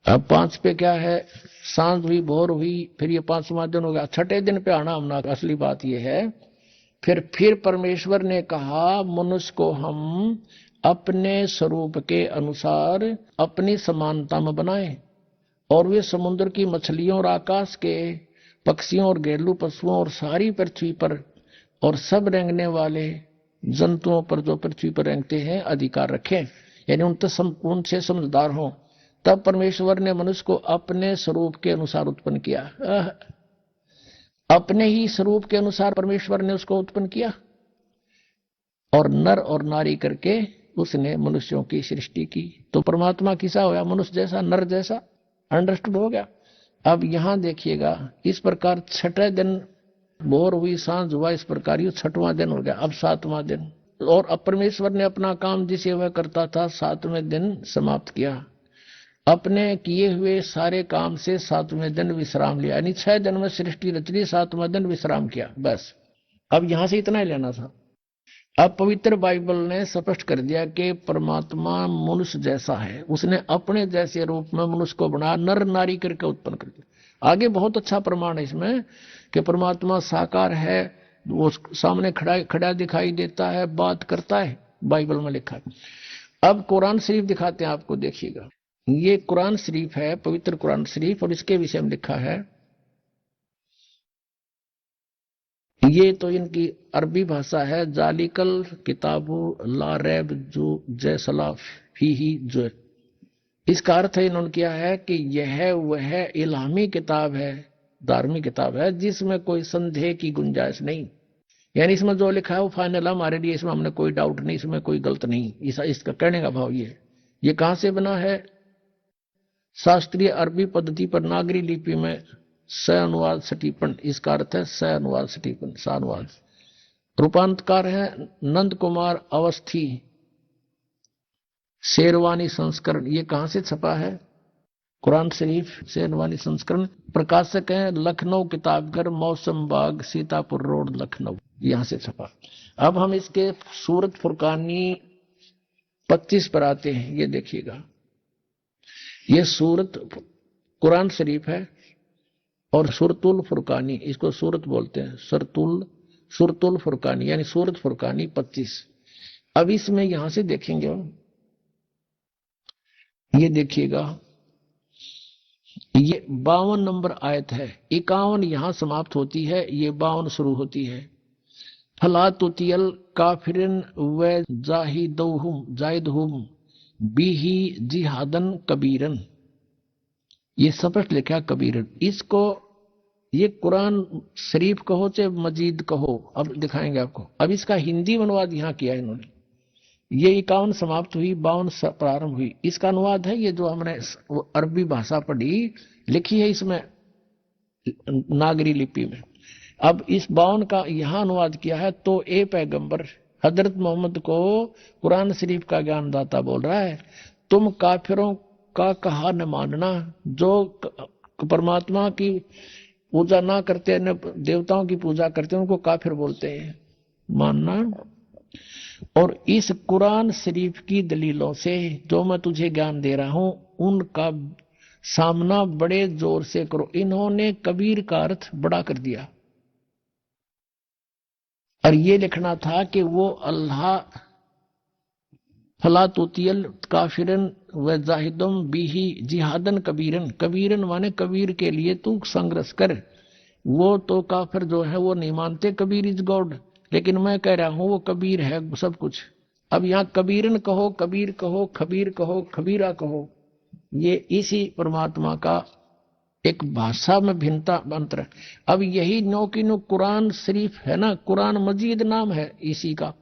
अब 5 पे क्या है, सांझ हुई भोर हुई, फिर ये 5वां दिन हो गया। छठे दिन पे आना हमना, असली बात ये है। फिर परमेश्वर ने कहा मनुष्य को हम अपने स्वरूप के अनुसार अपनी समानता में बनाएं, और वे समुद्र की मछलियों और आकाश के पक्षियों और घरेलू पशुओं और सारी पृथ्वी पर और सब रेंगने वाले जंतुओं पर जो पृथ्वी पर रेंगते हैं अधिकार रखें, यानी उनसे समझदार हों। तब परमेश्वर ने मनुष्य को अपने स्वरूप के अनुसार उत्पन्न किया। अपने ही स्वरूप के अनुसार परमेश्वर ने उसको उत्पन्न किया, और नर और नारी करके उसने मनुष्यों की सृष्टि की। तो परमात्मा किसा होया, मनुष्य जैसा, नर जैसा। अंडरस्टूड हो गया? अब यहां देखिएगा, इस प्रकार छठे दिन भोर हुई, सांझ हुआ, इस प्रकार ये 6वां दिन हो गया। अब 7वां दिन, और अब परमेश्वर ने अपना काम जिसे वह करता था 7वें दिन समाप्त किया। अपने किए हुए सारे काम से 7वें दिन विश्राम लिया, यानी 6 दिन में सृष्टि रच ली, 7वां दिन विश्राम किया, बस। अब यहां से इतना ही लेना था। अब पवित्र बाइबल ने स्पष्ट कर दिया कि परमात्मा मनुष्य जैसा है, उसने अपने जैसे रूप में मनुष्य को बना, नर नारी करके उत्पन्न कर दिया। आगे बहुत अच्छा प्रमाण है इसमें कि परमात्मा साकार है, वो सामने खड़ा दिखाई देता है, बात करता है, बाइबल में लिखा है। अब कुरान शरीफ दिखाते हैं आपको, देखिएगा। ये कुरान शरीफ है, पवित्र कुरान शरीफ, और इसके विषय में लिखा है। ये तो इनकी अरबी भाषा है। जालिकल किताबु ला रैब जो जैसला फीही जो, इसका अर्थ है इन्होंने किया है कि यह वह इल्हामी किताब है, धार्मिक किताब है जिसमें कोई संदेह की गुंजाइश नहीं। यानी इसमें जो लिखा है वो फाइनल है हमारे लिए, इसमें हमने कोई डाउट नहीं, इसमें कोई गलत नहीं। इसका कहने का भाव ये कहां से बना है? शास्त्रीय अरबी पद्धति पर नागरी लिपि में स अनुवाद सटीपन, इसका अर्थ है स अनुवाद सटीपन, स अनुवाद। रूपांतकार है नंद कुमार अवस्थी, शेरवानी संस्करण। ये कहां से छपा है? कुरान शरीफ शेरवानी संस्करण। प्रकाशक है लखनऊ किताबघर, मौसम बाग, सीतापुर रोड, लखनऊ, यहां से छपा। अब हम इसके सूरत फुरकानी 25 पर आते हैं। ये देखिएगा, ये सूरत कुरान शरीफ है, और सुरतुल फुरकानी, इसको सूरत बोलते हैं, सुरतुल फुरकानी यानी सूरत फुरकानी 25। अब इसमें यहां से देखेंगे, ये देखिएगा, ये 52 नंबर आयत है, 51 यहां समाप्त होती है, ये 52 शुरू होती है। फला तुतियल काफिरन व जाहिदहुम बिही जिहादन कबीरन, ये स्पष्ट लिखा कबीरन। इसको ये कुरान शरीफ कहो चाहे मजीद कहो, अब दिखाएंगे आपको। अब इसका हिंदी अनुवाद यहां किया इन्होंने, ये 51 समाप्त हुई, 52 प्रारंभ हुई। इसका अनुवाद है ये जो हमने अरबी भाषा पढ़ी, लिखी है इसमें नागरी लिपि में। अब इस 52 का यहां अनुवाद किया है। तो ए पैगंबर हजरत मोहम्मद को कुरान शरीफ का ज्ञानदाता बोल रहा है, तुम काफिरों का कहा न मानना, जो परमात्मा की पूजा ना करते, न देवताओं की पूजा करते, उनको काफिर बोलते हैं, मानना। और इस कुरान शरीफ की दलीलों से जो मैं तुझे ज्ञान दे रहा हूं, उनका सामना बड़े जोर से करो। इन्होंने कबीर का अर्थ बड़ा कर दिया, और ये लिखना था कि वो अल्लाह फला तुतियल काफिरन व जाहिदुम बिही जिहादन कबीरन, कबीरन माने कबीर के लिए तू संघर्ष कर। वो तो काफिर जो है वो नहीं मानते कबीर इज गॉड, लेकिन मैं कह रहा हूं वो कबीर है सब कुछ। अब यहां कबीरन कहो, कबीर कहो, खबीर कहो, खबीरा कहो, ये इसी परमात्मा का एक भाषा में भिन्नता मंत्र है। अब यही नो की नो कुरान शरीफ है ना, कुरान मजीद नाम है इसी का,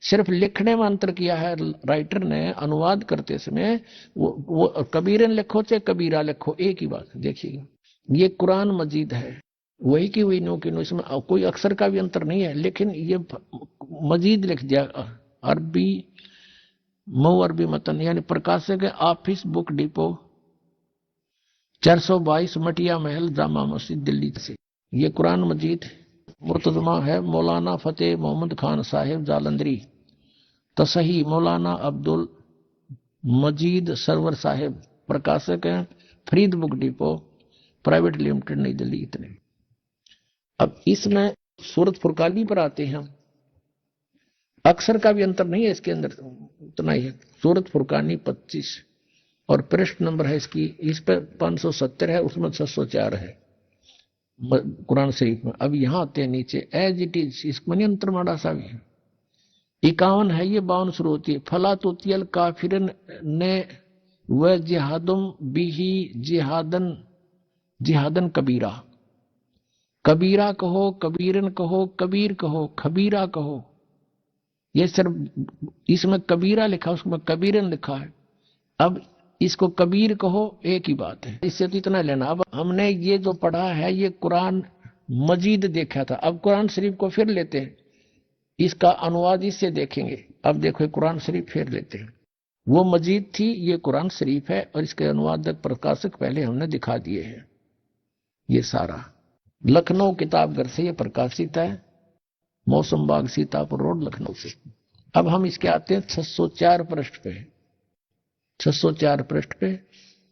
सिर्फ लिखने में अंतर किया है राइटर ने। अनुवाद करते समय वो कबीरन लिखो चाहे कबीरा लिखो, एक ही बात। देखिएगा ये कुरान मजीद है, वही की वही नो की नो, इसमें कोई अक्षर का भी अंतर नहीं है, लेकिन ये मजीद लिख दिया। अरबी अरबी मतन यानी प्रकाशक है ऑफिस बुक डिपो 422 मटिया महल जामा मस्जिद दिल्ली से। ये कुरान मजीद मुर्तजमा है मौलाना फतेह मोहम्मद खान साहिब जालंधरी, तसही मौलाना अब्दुल मजीद सरवर साहिब, प्रकाशक हैं Farid book depot private limited नई दिल्ली। इतने। अब इसमें सूरत फुरकानी पर आते हैं, अक्षर का भी अंतर नहीं है इसके अंदर, उतना ही है। सूरत फुरकानी 25 और पृष्ठ नंबर है इसकी, इस पे 570 है, उसमें 604 है कुरान शरीफ में। अब यहां आते हैं नीचे, एज इट इज, इसमें नहीं अंतर माड़ा सा भी है। 51 है, ये 52 शुरू होती है। फला तुतियल काफिरन ने व जिहादुम बिही जिहादन जिहादन कबीरा, कबीरा कहो, कबीरन कहो, कबीर कहो, खबीरा कहो। ये सिर्फ इसमें कबीरा लिखा, उसमें कबीरन लिखा है। अब इसको कबीर कहो, एक ही बात है, इससे तो इतना लेना। अब हमने ये जो पढ़ा है ये कुरान मजीद देखा था, अब कुरान शरीफ को फिर लेते हैं, इसका अनुवाद इससे देखेंगे। अब देखो कुरान शरीफ फिर लेते हैं, वो मजीद थी, ये कुरान शरीफ है, और इसके अनुवादक प्रकाशक पहले हमने दिखा दिए हैं। ये सारा लखनऊ किताबघर से ये प्रकाशित है, मौसम बाग सीतापुर रोड लखनऊ से। अब हम इसके आते हैं 604 पृष्ठ पे, 604 पृष्ठ पे,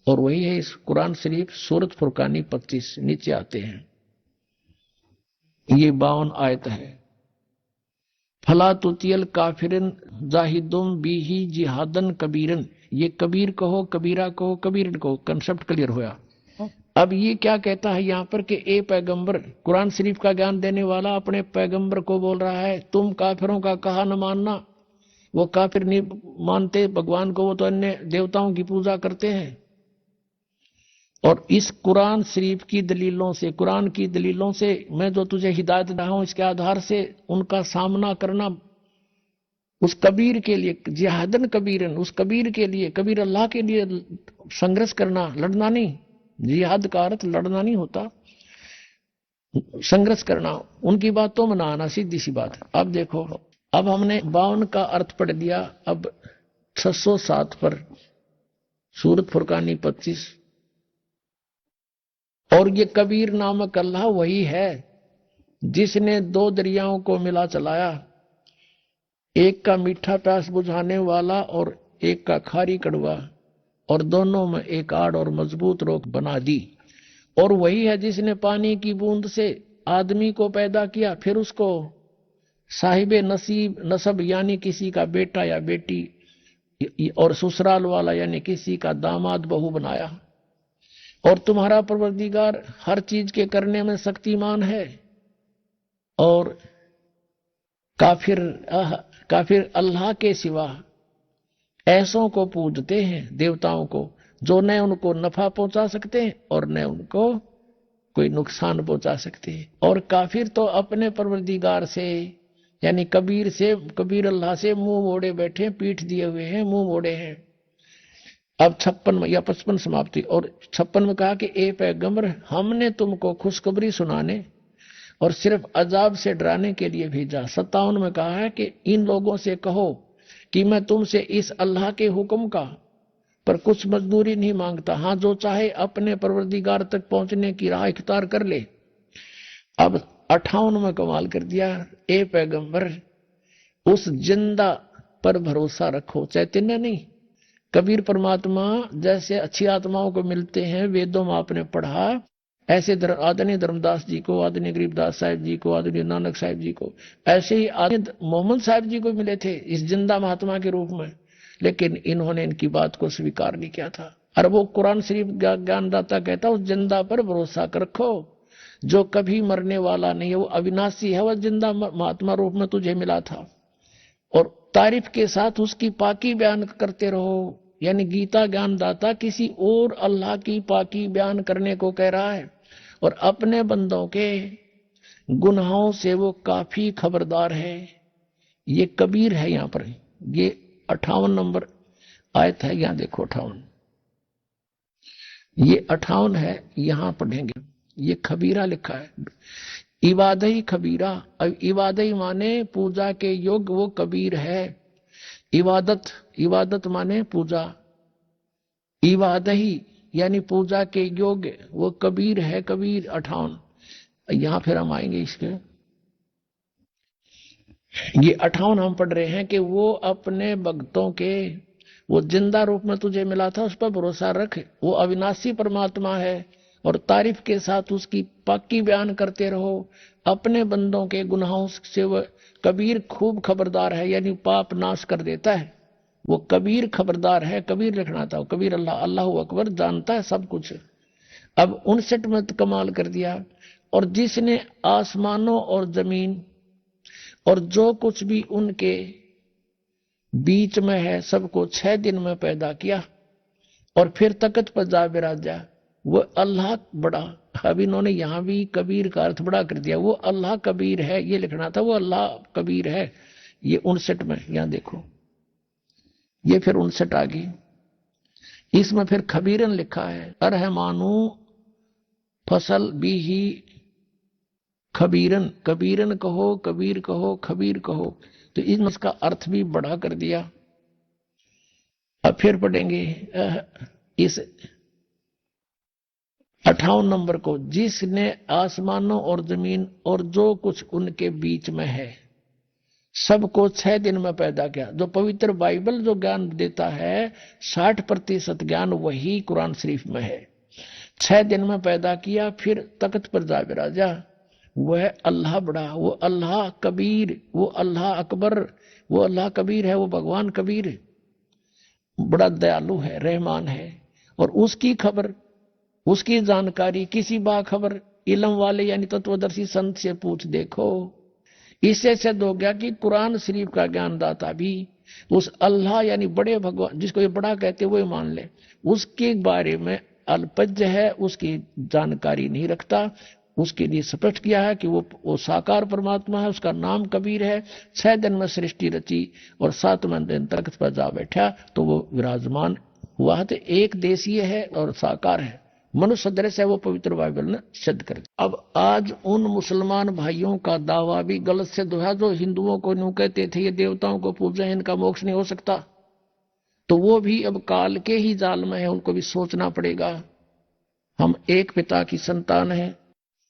और वही है इस कुरान शरीफ सूरत फुरकानी 25। नीचे आते हैं, ये 52 आयत है। फला तुतियल काफिरन जाहिदुम बिही जिहादन कबीरन, ये कबीर कहो, कबीरा कहो, कबीरन कहो, कंसेप्ट क्लियर होया। अब ये क्या कहता है यहाँ पर कि ए पैगंबर, कुरान शरीफ का ज्ञान देने वाला अपने पैगंबर को बोल रहा है, तुम काफिरों का कहा न मानना। वो काफिर नहीं मानते भगवान को, वो तो अन्य देवताओं की पूजा करते हैं। और इस कुरान शरीफ की दलीलों से, कुरान की दलीलों से मैं जो तुझे हिदायत दे रहा हूं, इसके आधार से उनका सामना करना उस कबीर के लिए, जिहादन कबीरन, उस कबीर के लिए, कबीर अल्लाह के लिए संघर्ष करना, लड़ना नहीं। जिहाद का अर्थ लड़ना नहीं होता, संघर्ष करना, उनकी बातों में ना आना, सीधी सी बात। अब देखो, अब हमने 52 का अर्थ पढ़ दिया। अब 607 पर सूरत फुरकानी 25। और ये कबीर नामक अल्लाह वही है जिसने 2 दरियाओं को मिला चलाया, एक का मीठा प्यास बुझाने वाला और एक का खारी कड़वा, और दोनों में एक आड़ और मजबूत रोक बना दी। और वही है जिसने पानी की बूंद से आदमी को पैदा किया, फिर उसको साहिबे नसीब नसब यानी किसी का बेटा या बेटी, और ससुराल वाला यानी किसी का दामाद बहू बनाया। और तुम्हारा परवरदिगार हर चीज के करने में शक्तिमान है। और काफिर अल्लाह के सिवा ऐसों को पूजते हैं, देवताओं को, जो न उनको नफा पहुंचा सकते हैं और न उनको कोई नुकसान पहुंचा सकते हैं। और काफिर तो अपने परवरदिगार से यानी कबीर अल्लाह से मुंह मोड़े बैठे, पीठ दिए हुए हैं, मुंह मोड़े हैं। अब 56 या 55 समाप्ति। और 56 में कहा कि ए पैगंबर, हमने तुमको खुशखबरी सुनाने और सिर्फ अजाब से डराने के लिए भेजा। 57 में कहा है कि इन लोगों से कहो कि मैं तुमसे इस अल्लाह के हुक्म का पर कुछ मजदूरी नहीं मांगता। हाँ, जो चाहे अपने परवरदिगार तक पहुंचने की राह इख्तियार कर ले। अब 58 में कमाल कर दिया, ए पैगंबर, उस जिंदा पर भरोसा रखो, चैतन्य नहीं। कबीर परमात्मा जैसे अच्छी आत्माओं को मिलते हैं, वेदों में आपने पढ़ा, ऐसे आदरणीय धर्मदास जी को, आदरणीय गरीबदास साहिब जी को, आदरणीय नानक साहिब जी को, ऐसे ही आदरणीय मोहम्मद साहिब जी को मिले थे इस जिंदा महात्मा के रूप में। लेकिन इन्होंने इनकी बात को स्वीकार नहीं किया था। और वो कुरान शरीफ ज्ञानदाता कहता, उस जिंदा पर भरोसा रखो जो कभी मरने वाला नहीं है, वो अविनाशी है, वह जिंदा महात्मा रूप में तुझे मिला था। और तारीफ के साथ उसकी पाकी बयान करते रहो। यानी गीता ज्ञानदाता किसी और अल्लाह की पाकी बयान करने को कह रहा है, और अपने बंदों के गुनाहों से वो काफी खबरदार है। ये कबीर है। यहां पर ये 58 नंबर आयत है, यहां देखो 58, ये 58 है, यहां पढ़ेंगे। ये खबीरा लिखा है, इबादही खबीरा। अब इबादही माने पूजा के योग्य, वो कबीर है। इबादत माने पूजा, इबादही यानी पूजा के योग्य, वो कबीर है। कबीर 58। यहां फिर हम आएंगे इसके। ये 58 हम पढ़ रहे हैं कि वो अपने भक्तों के, वो जिंदा रूप में तुझे मिला था, उस पर भरोसा रख, वो अविनाशी परमात्मा है। और तारीफ के साथ उसकी पाकी बयान करते रहो। अपने बंदों के गुनाहों से वह कबीर खूब खबरदार है, यानी पाप नाश कर देता है। वो कबीर खबरदार है। कबीर लिखना था, कबीर अल्लाह अकबर, जानता है सब कुछ। अब 59 में कमाल कर दिया, और जिसने आसमानों और जमीन और जो कुछ भी उनके बीच में है सबको 6 दिन में पैदा किया और फिर तख्त पर जा बिराजा, वो अल्लाह बड़ा। अब इन्होंने यहां भी कबीर का अर्थ बड़ा कर दिया। वो अल्लाह कबीर है, ये लिखना था, वो अल्लाह कबीर है। ये 59 में, यहां देखो, ये फिर 59 आ गई। इसमें फिर खबीरन लिखा है, अरहमानू फसल भी ही खबीरन, कबीरन कहो, कबीर कहो, खबीर कहो। तो इसका अर्थ भी बड़ा कर दिया। अब फिर पढ़ेंगे इस 58 नंबर को, जिसने आसमानों और जमीन और जो कुछ उनके बीच में है सबको 6 दिन में पैदा किया। जो पवित्र बाइबल जो ज्ञान देता है 60% ज्ञान वही कुरान शरीफ में है। 6 दिन में पैदा किया, फिर तख्त पर जा बिराजा। वह अल्लाह बड़ा, वो अल्लाह कबीर, वो अल्लाह अकबर, वो अल्लाह कबीर है, वो भगवान कबीर बड़ा दयालु है, रहमान है। और उसकी खबर, उसकी जानकारी किसी बाखबर इल्म वाले यानी तत्वदर्शी संत से पूछ देखो। इससे सिद्ध हो गया कि कुरान शरीफ का ज्ञानदाता भी उस अल्लाह यानी बड़े भगवान, जिसको ये बड़ा कहते हुए मान ले, उसके बारे में अल्पज्ञ है, उसकी जानकारी नहीं रखता। उसके लिए स्पष्ट किया है कि वो साकार परमात्मा है, उसका नाम कबीर है। 6 दिन में सृष्टि रची और 7वें दिन तख्त पर जा बैठा, तो वो विराजमान हुआ। तो एक देशीय है और साकार है, मनुष्य सदृश है, वो पवित्र बाइबल ने सिद्ध कर दिया। अब आज उन मुसलमान भाइयों का दावा भी गलत सिद्ध हुआ जो हिंदुओं को यूं कहते थे ये देवताओं को पूजे, इनका मोक्ष नहीं हो सकता। तो वो भी अब काल के ही जाल में है, उनको भी सोचना पड़ेगा। हम एक पिता की संतान है।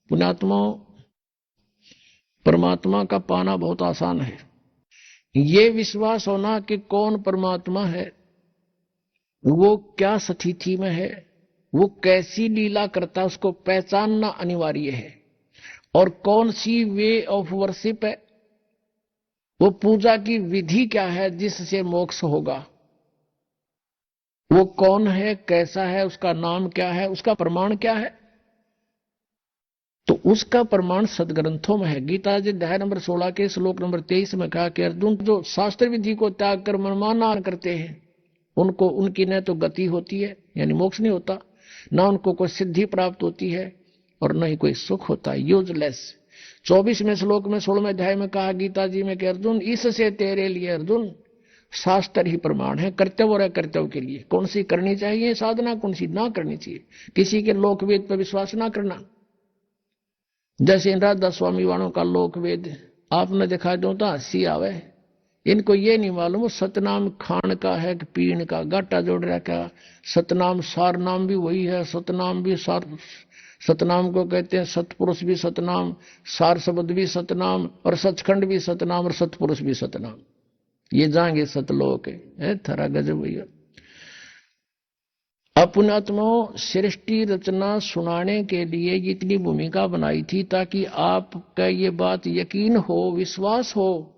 पुण्यात्माओं, परमात्मा का पाना बहुत आसान है। ये विश्वास होना कि कौन परमात्मा है, वो क्या स्थिति में है, वो कैसी लीला करता है उसको पहचानना अनिवार्य है। और कौन सी वे ऑफ वर्शिप है, वो पूजा की विधि क्या है जिससे मोक्ष होगा, वो कौन है, कैसा है, उसका नाम क्या है, उसका प्रमाण क्या है। तो उसका प्रमाण सदग्रंथों में है। गीता जी अध्याय नंबर 16 के श्लोक नंबर 23 में कहा कि अर्जुन जो शास्त्र विधि को त्याग कर मनमाना करते हैं उनको, उनकी न तो गति होती है यानी मोक्ष नहीं होता, ना उनको कोई सिद्धि प्राप्त होती है और न ही कोई सुख होता है, यूजलेस। 24वें श्लोक में 16वें अध्याय में कहा गीता जी में कि अर्जुन इससे तेरे लिए अर्जुन शास्त्र ही प्रमाण है कर्तव्य और अकर्तव्य के लिए, कौन सी करनी चाहिए साधना, कौन सी ना करनी चाहिए। किसी के लोकवेद पर विश्वास ना करना, जैसे इन राधा स्वामी वालों का लोकवेद आपने दिखा दो तो हंसी आवे। इनको ये नहीं मालूम सतनाम खान का है कि पीण का, गाटा जोड़ रखा। सतनाम सार नाम भी वही है, सतनाम भी सार, सतनाम को कहते हैं सतपुरुष भी सतनाम, सार शब्द भी सतनाम, और सचखंड भी सतनाम, और सतपुरुष भी सतनाम। ये जाएंगे सतलोक है थरा गजब भैया। अपनात्माओं सृष्टि रचना सुनाने के लिए इतनी भूमिका बनाई थी ताकि आपका ये बात यकीन हो, विश्वास हो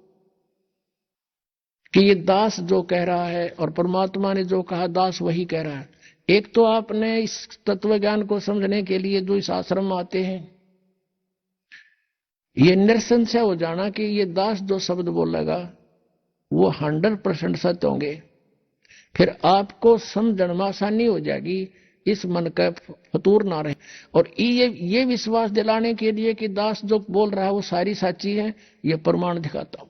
कि ये दास जो कह रहा है और परमात्मा ने जो कहा दास वही कह रहा है। एक तो आपने इस तत्व ज्ञान को समझने के लिए जो इस आश्रम में आते हैं, ये निरसंशय हो जाना कि ये दास जो शब्द बोलेगा वो 100% सत्य होंगे। फिर आपको समझण में आसानी हो जाएगी, इस मन का फतूर ना रहे। और ये विश्वास दिलाने के लिए कि दास जो बोल रहा है वो सारी साची है, ये प्रमाण दिखाता हूं।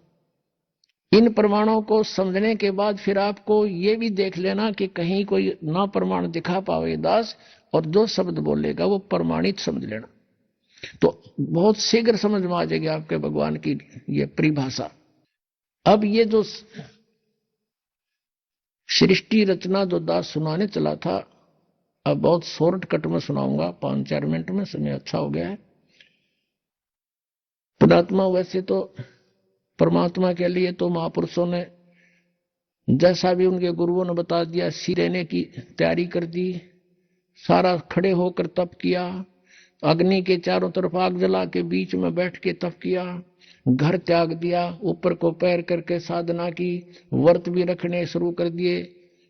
इन प्रमाणों को समझने के बाद फिर आपको ये भी देख लेना कि कहीं कोई ना प्रमाण दिखा पावे दास, और जो शब्द बोलेगा वो प्रमाणित समझ लेना, तो बहुत शीघ्र समझ में आ जाएगी आपके भगवान की ये परिभाषा। अब ये जो सृष्टि रचना जो दास सुनाने चला था, अब बहुत शॉर्टकट में सुनाऊंगा, 5-4 मिनट में, समय अच्छा हो गया है। पुणात्मा वैसे तो परमात्मा के लिए तो महापुरुषों ने जैसा भी उनके गुरुओं ने बता दिया सी रहने की तैयारी कर दी, सारा खड़े होकर तप किया, अग्नि के चारों तरफ आग जला के बीच में बैठ के तप किया, घर त्याग दिया, ऊपर को पैर करके साधना की, व्रत भी रखने शुरू कर दिए।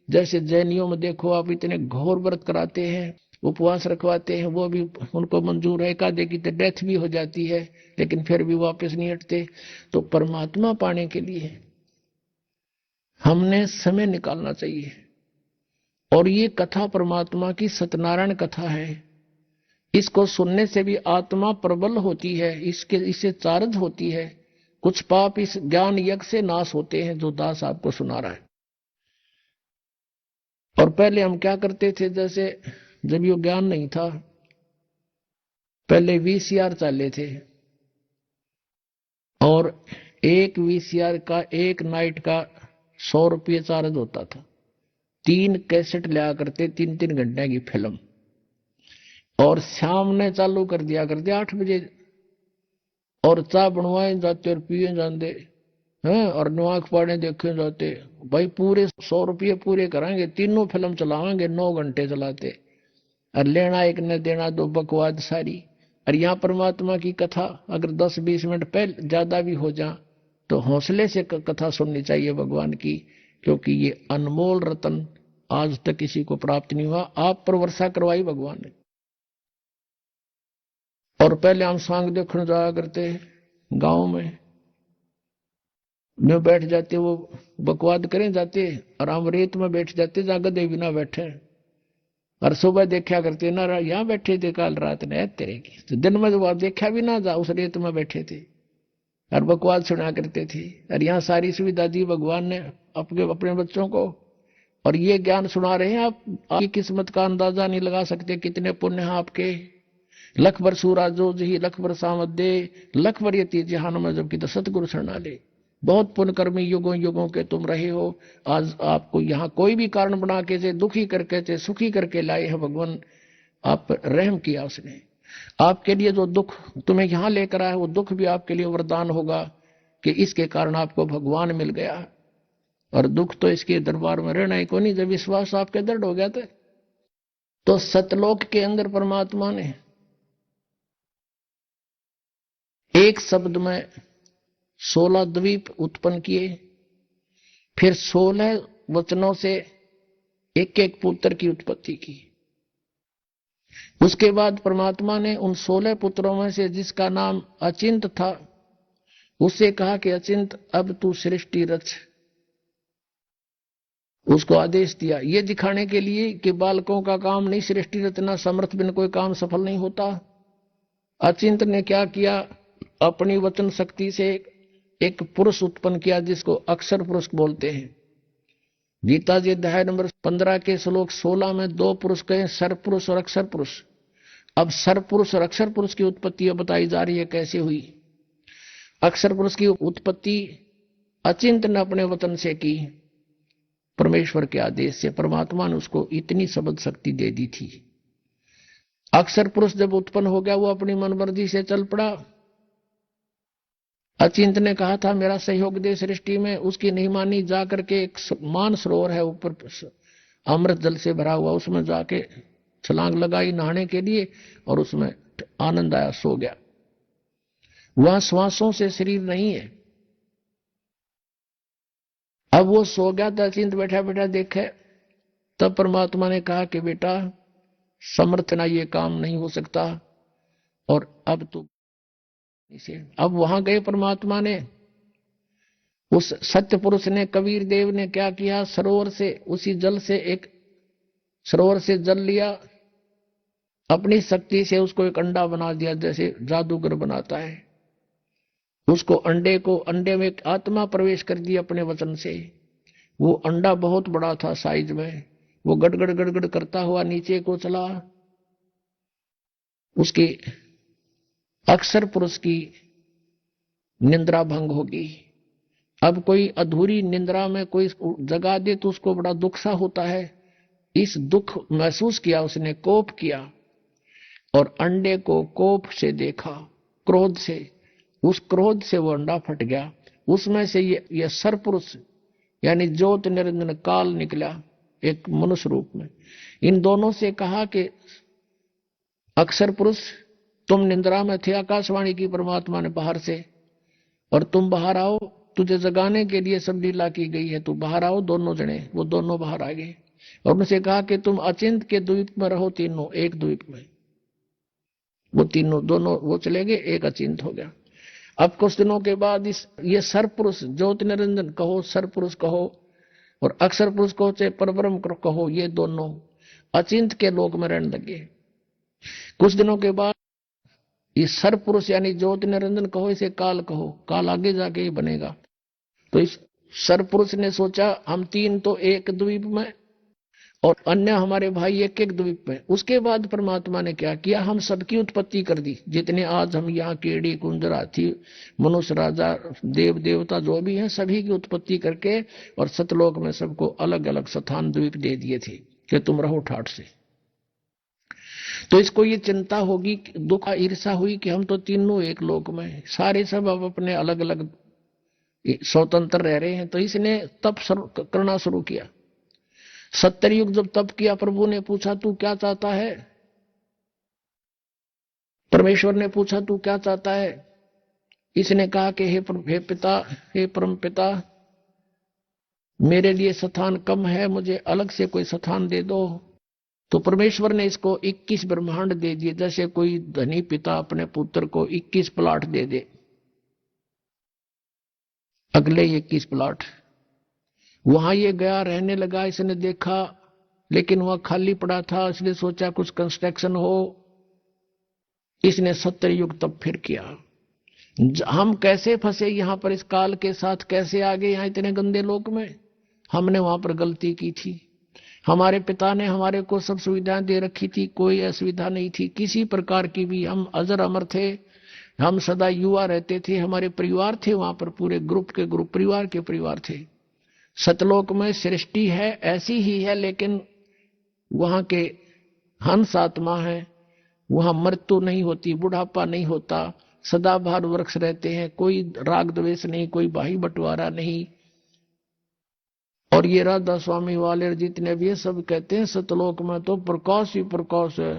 जैसे जैनियों में देखो आप इतने घोर व्रत कराते हैं, उपवास रखवाते हैं, वो भी उनको मंजूर है, एकादशी तो डेथ भी हो जाती है लेकिन फिर भी वापस नहीं हटते। तो परमात्मा पाने के लिए हमने समय निकालना चाहिए। और ये कथा परमात्मा की सत्यनारायण कथा है, इसको सुनने से भी आत्मा प्रबल होती है, इससे चार्ज होती है, कुछ पाप इस ज्ञान यज्ञ से नाश होते हैं जो दास आपको सुना रहा है। और पहले हम क्या करते थे, जैसे जब ये ज्ञान नहीं था, पहले वीसीआर चले थे और एक वीसीआर का एक नाइट का 100 रुपये चार्ज होता था। 3 कैसेट लिया करते, 3-3 घंटे की फिल्म, और शाम ने चालू कर दिया करते 8 बजे, और चाय बनवाए जाते और पिए जाते हैं, और नुआख पाड़े देखे जाते। भाई पूरे 100 रुपये पूरे कराएंगे, तीनों फिल्म चलाएंगे, 9 घंटे चलाते, और लेना एक न देना दो, बकवाद सारी। और यहाँ परमात्मा की कथा अगर 10-20 मिनट पहले ज्यादा भी हो जा तो हौसले से कथा सुननी चाहिए भगवान की, क्योंकि ये अनमोल रतन आज तक किसी को प्राप्त नहीं हुआ। आप पर वर्षा करवाई भगवान ने। और पहले हम सांग देखने जाया करते गांव में बैठ जाते, वो बकवाद करें जाते, और हम रेत में बैठ जाते जहां गधे भी ना बैठे, और सुबह देखा करते ना यहाँ बैठे थे काल रात ने तेरे की, तो दिन में जब देखा भी ना जा उस रेत में बैठे थे और बकवाद सुना करते थे। और यहाँ सारी सुविधा दी भगवान ने अपने बच्चों को, और ये ज्ञान सुना रहे हैं। आप आपकी किस्मत का अंदाजा नहीं लगा सकते कितने पुण्य हैं आपके। लख बर सूराजो जही लख बर सामद दे, लख बर यती जहान में जबकि तो सतगुरु शरणा ले। बहुत पुण्यकर्मी युगों युगों के तुम रहे हो, आज आपको यहाँ कोई भी कारण बना के से दुखी करके से सुखी करके लाए हैं भगवान। आप रहम किया उसने, आपके लिए जो दुख तुम्हें यहाँ लेकर आया वो दुख भी आपके लिए वरदान होगा कि इसके कारण आपको भगवान मिल गया। और दुख तो इसके दरबार में रहना ही को नहीं, जब विश्वास आपके दृढ़ हो गया था। तो सतलोक के अंदर परमात्मा ने एक शब्द में 16 द्वीप उत्पन्न किए, फिर 16 वचनों से एक एक पुत्र की उत्पत्ति की। उसके बाद परमात्मा ने उन 16 पुत्रों में से जिसका नाम अचिंत था, उससे कहा कि अचिंत अब तू सृष्टि रच। उसको आदेश दिया, ये दिखाने के लिए कि बालकों का काम नहीं सृष्टि रचना, समर्थ बिन कोई काम सफल नहीं होता। अचिंत ने क्या किया, अपनी वचन शक्ति से एक पुरुष उत्पन्न किया जिसको अक्षर पुरुष बोलते हैं। गीता जी अध्याय नंबर 15 के श्लोक 16 में 2 पुरुष कहे, सर पुरुष और अक्षर पुरुष। अब सर पुरुष और अक्षर पुरुष की उत्पत्ति बताई जा रही है कैसे हुई। अक्षर पुरुष की उत्पत्ति अचिंत ने अपने वचन से की, परमेश्वर के आदेश से। परमात्मा ने उसको इतनी शब्द शक्ति दे दी थी। अक्षर पुरुष जब उत्पन्न हो गया, वो अपनी मनमर्जी से चल पड़ा। अचिंत ने कहा था मेरा सहयोग दे सृष्टि में, उसकी नहीं मानी। जाकर के एक मान सरोवर है ऊपर अमृत जल से भरा हुआ, उसमें जाके छलांग लगाई नहाने के लिए और उसमें आनंद आया, सो गया। वहां श्वासों से शरीर नहीं है। अब वो सो गया था, अचिंत बैठा बैठा देखे, तब परमात्मा ने कहा कि बेटा समर्थ ना ये काम नहीं हो सकता, और अब तो इसे। अब वहां गए परमात्मा ने, उस सत्य पुरुष ने, कबीर देव ने क्या किया, सरोवर से उसी जल से एक सरोवर से जल लिया, अपनी शक्ति से उसको एक अंडा बना दिया जैसे जादूगर बनाता है। उसको अंडे में एक आत्मा प्रवेश कर दी अपने वचन से। वो अंडा बहुत बड़ा था साइज में, वो गड़गड़ गड़गड़ करता हुआ नीचे को चला। उसकी अक्षर पुरुष की निंद्रा भंग होगी। अब कोई अधूरी निंद्रा में कोई जगा दे तो उसको बड़ा दुख सा होता है। इस दुख महसूस किया उसने, कोप किया और अंडे को कोप से देखा, क्रोध से। उस क्रोध से वो अंडा फट गया। उसमें से ये सरपुरुष यानी ज्योत निरंजन काल निकला एक मनुष्य रूप में। इन दोनों से कहा कि अक्षर पुरुष तुम निंद्रा में थे, आकाशवाणी की परमात्मा ने बाहर से, और तुम बाहर आओ, तुझे जगाने के लिए सब लीला की गई है, तू बाहर आओ। दोनों जने वो दोनों बाहर आ गए और उनसे कहा कि तुम अचिंत के द्वीप में रहो, तीनों एक द्वीप में। वो तीनों दोनों वो चले गए, एक अचिंत हो गया। अब कुछ दिनों के बाद ये सरपुरुष ज्योति निरंजन कहो, सरपुरुष कहो और अक्षर पुरुष कहो, चाहे परब्रह्म कहो, ये दोनों अचिंत के लोक में रहने लगे। कुछ दिनों के बाद ये सरपुरुष यानी ज्योति निरंजन कहो, इसे काल कहो, काल आगे जाके ही बनेगा। तो इस सरपुरुष ने सोचा हम तीन तो एक द्वीप में और अन्य हमारे भाई एक एक द्वीप में। उसके बाद परमात्मा ने क्या किया, हम सबकी उत्पत्ति कर दी। जितने आज हम यहाँ कीड़ी कुंजर हाथी मनुष्य राजा देव देवता जो भी हैं, सभी की उत्पत्ति करके और सतलोक में सबको अलग अलग स्थान द्वीप दे दिए थे कि तुम रहो ठाठ से। तो इसको ये चिंता होगी, दुख ईर्षा हुई कि हम तो तीनों एक लोक में, सारे सब अब अपने अलग अलग स्वतंत्र रह रहे हैं। तो इसने तप करना शुरू किया। 70 युग जब तप किया, प्रभु ने पूछा तू क्या चाहता है। परमेश्वर ने पूछा तू क्या चाहता है। इसने कहा कि हे पिता, हे परम पिता, मेरे लिए स्थान कम है, मुझे अलग से कोई स्थान दे दो। तो परमेश्वर ने इसको 21 ब्रह्मांड दे दिए, जैसे कोई धनी पिता अपने पुत्र को 21 प्लाट दे दे, अगले 21 प्लाट। वहां ये गया, रहने लगा। इसने देखा लेकिन वह खाली पड़ा था, इसने सोचा कुछ कंस्ट्रक्शन हो। इसने 70 युग तब फिर किया। हम कैसे फंसे यहां पर, इस काल के साथ कैसे आ गए यहां इतने गंदे लोक में। हमने वहां पर गलती की थी। हमारे पिता ने हमारे को सब सुविधाएं दे रखी थी, कोई असुविधा नहीं थी किसी प्रकार की भी। हम अजर अमर थे, हम सदा युवा रहते थे। हमारे परिवार थे वहां पर, पूरे ग्रुप के ग्रुप, परिवार के परिवार थे। सतलोक में सृष्टि है ऐसी ही है, लेकिन वहां के हंस आत्मा है, वहां मृत्यु नहीं होती, बुढ़ापा नहीं होता, सदाबहार वृक्ष रहते हैं, कोई राग द्वेष नहीं, कोई भाई बंटवारा नहीं। और ये राधा स्वामी वाले जितने भी है सब कहते हैं सतलोक में तो प्रकाश ही प्रकाश है।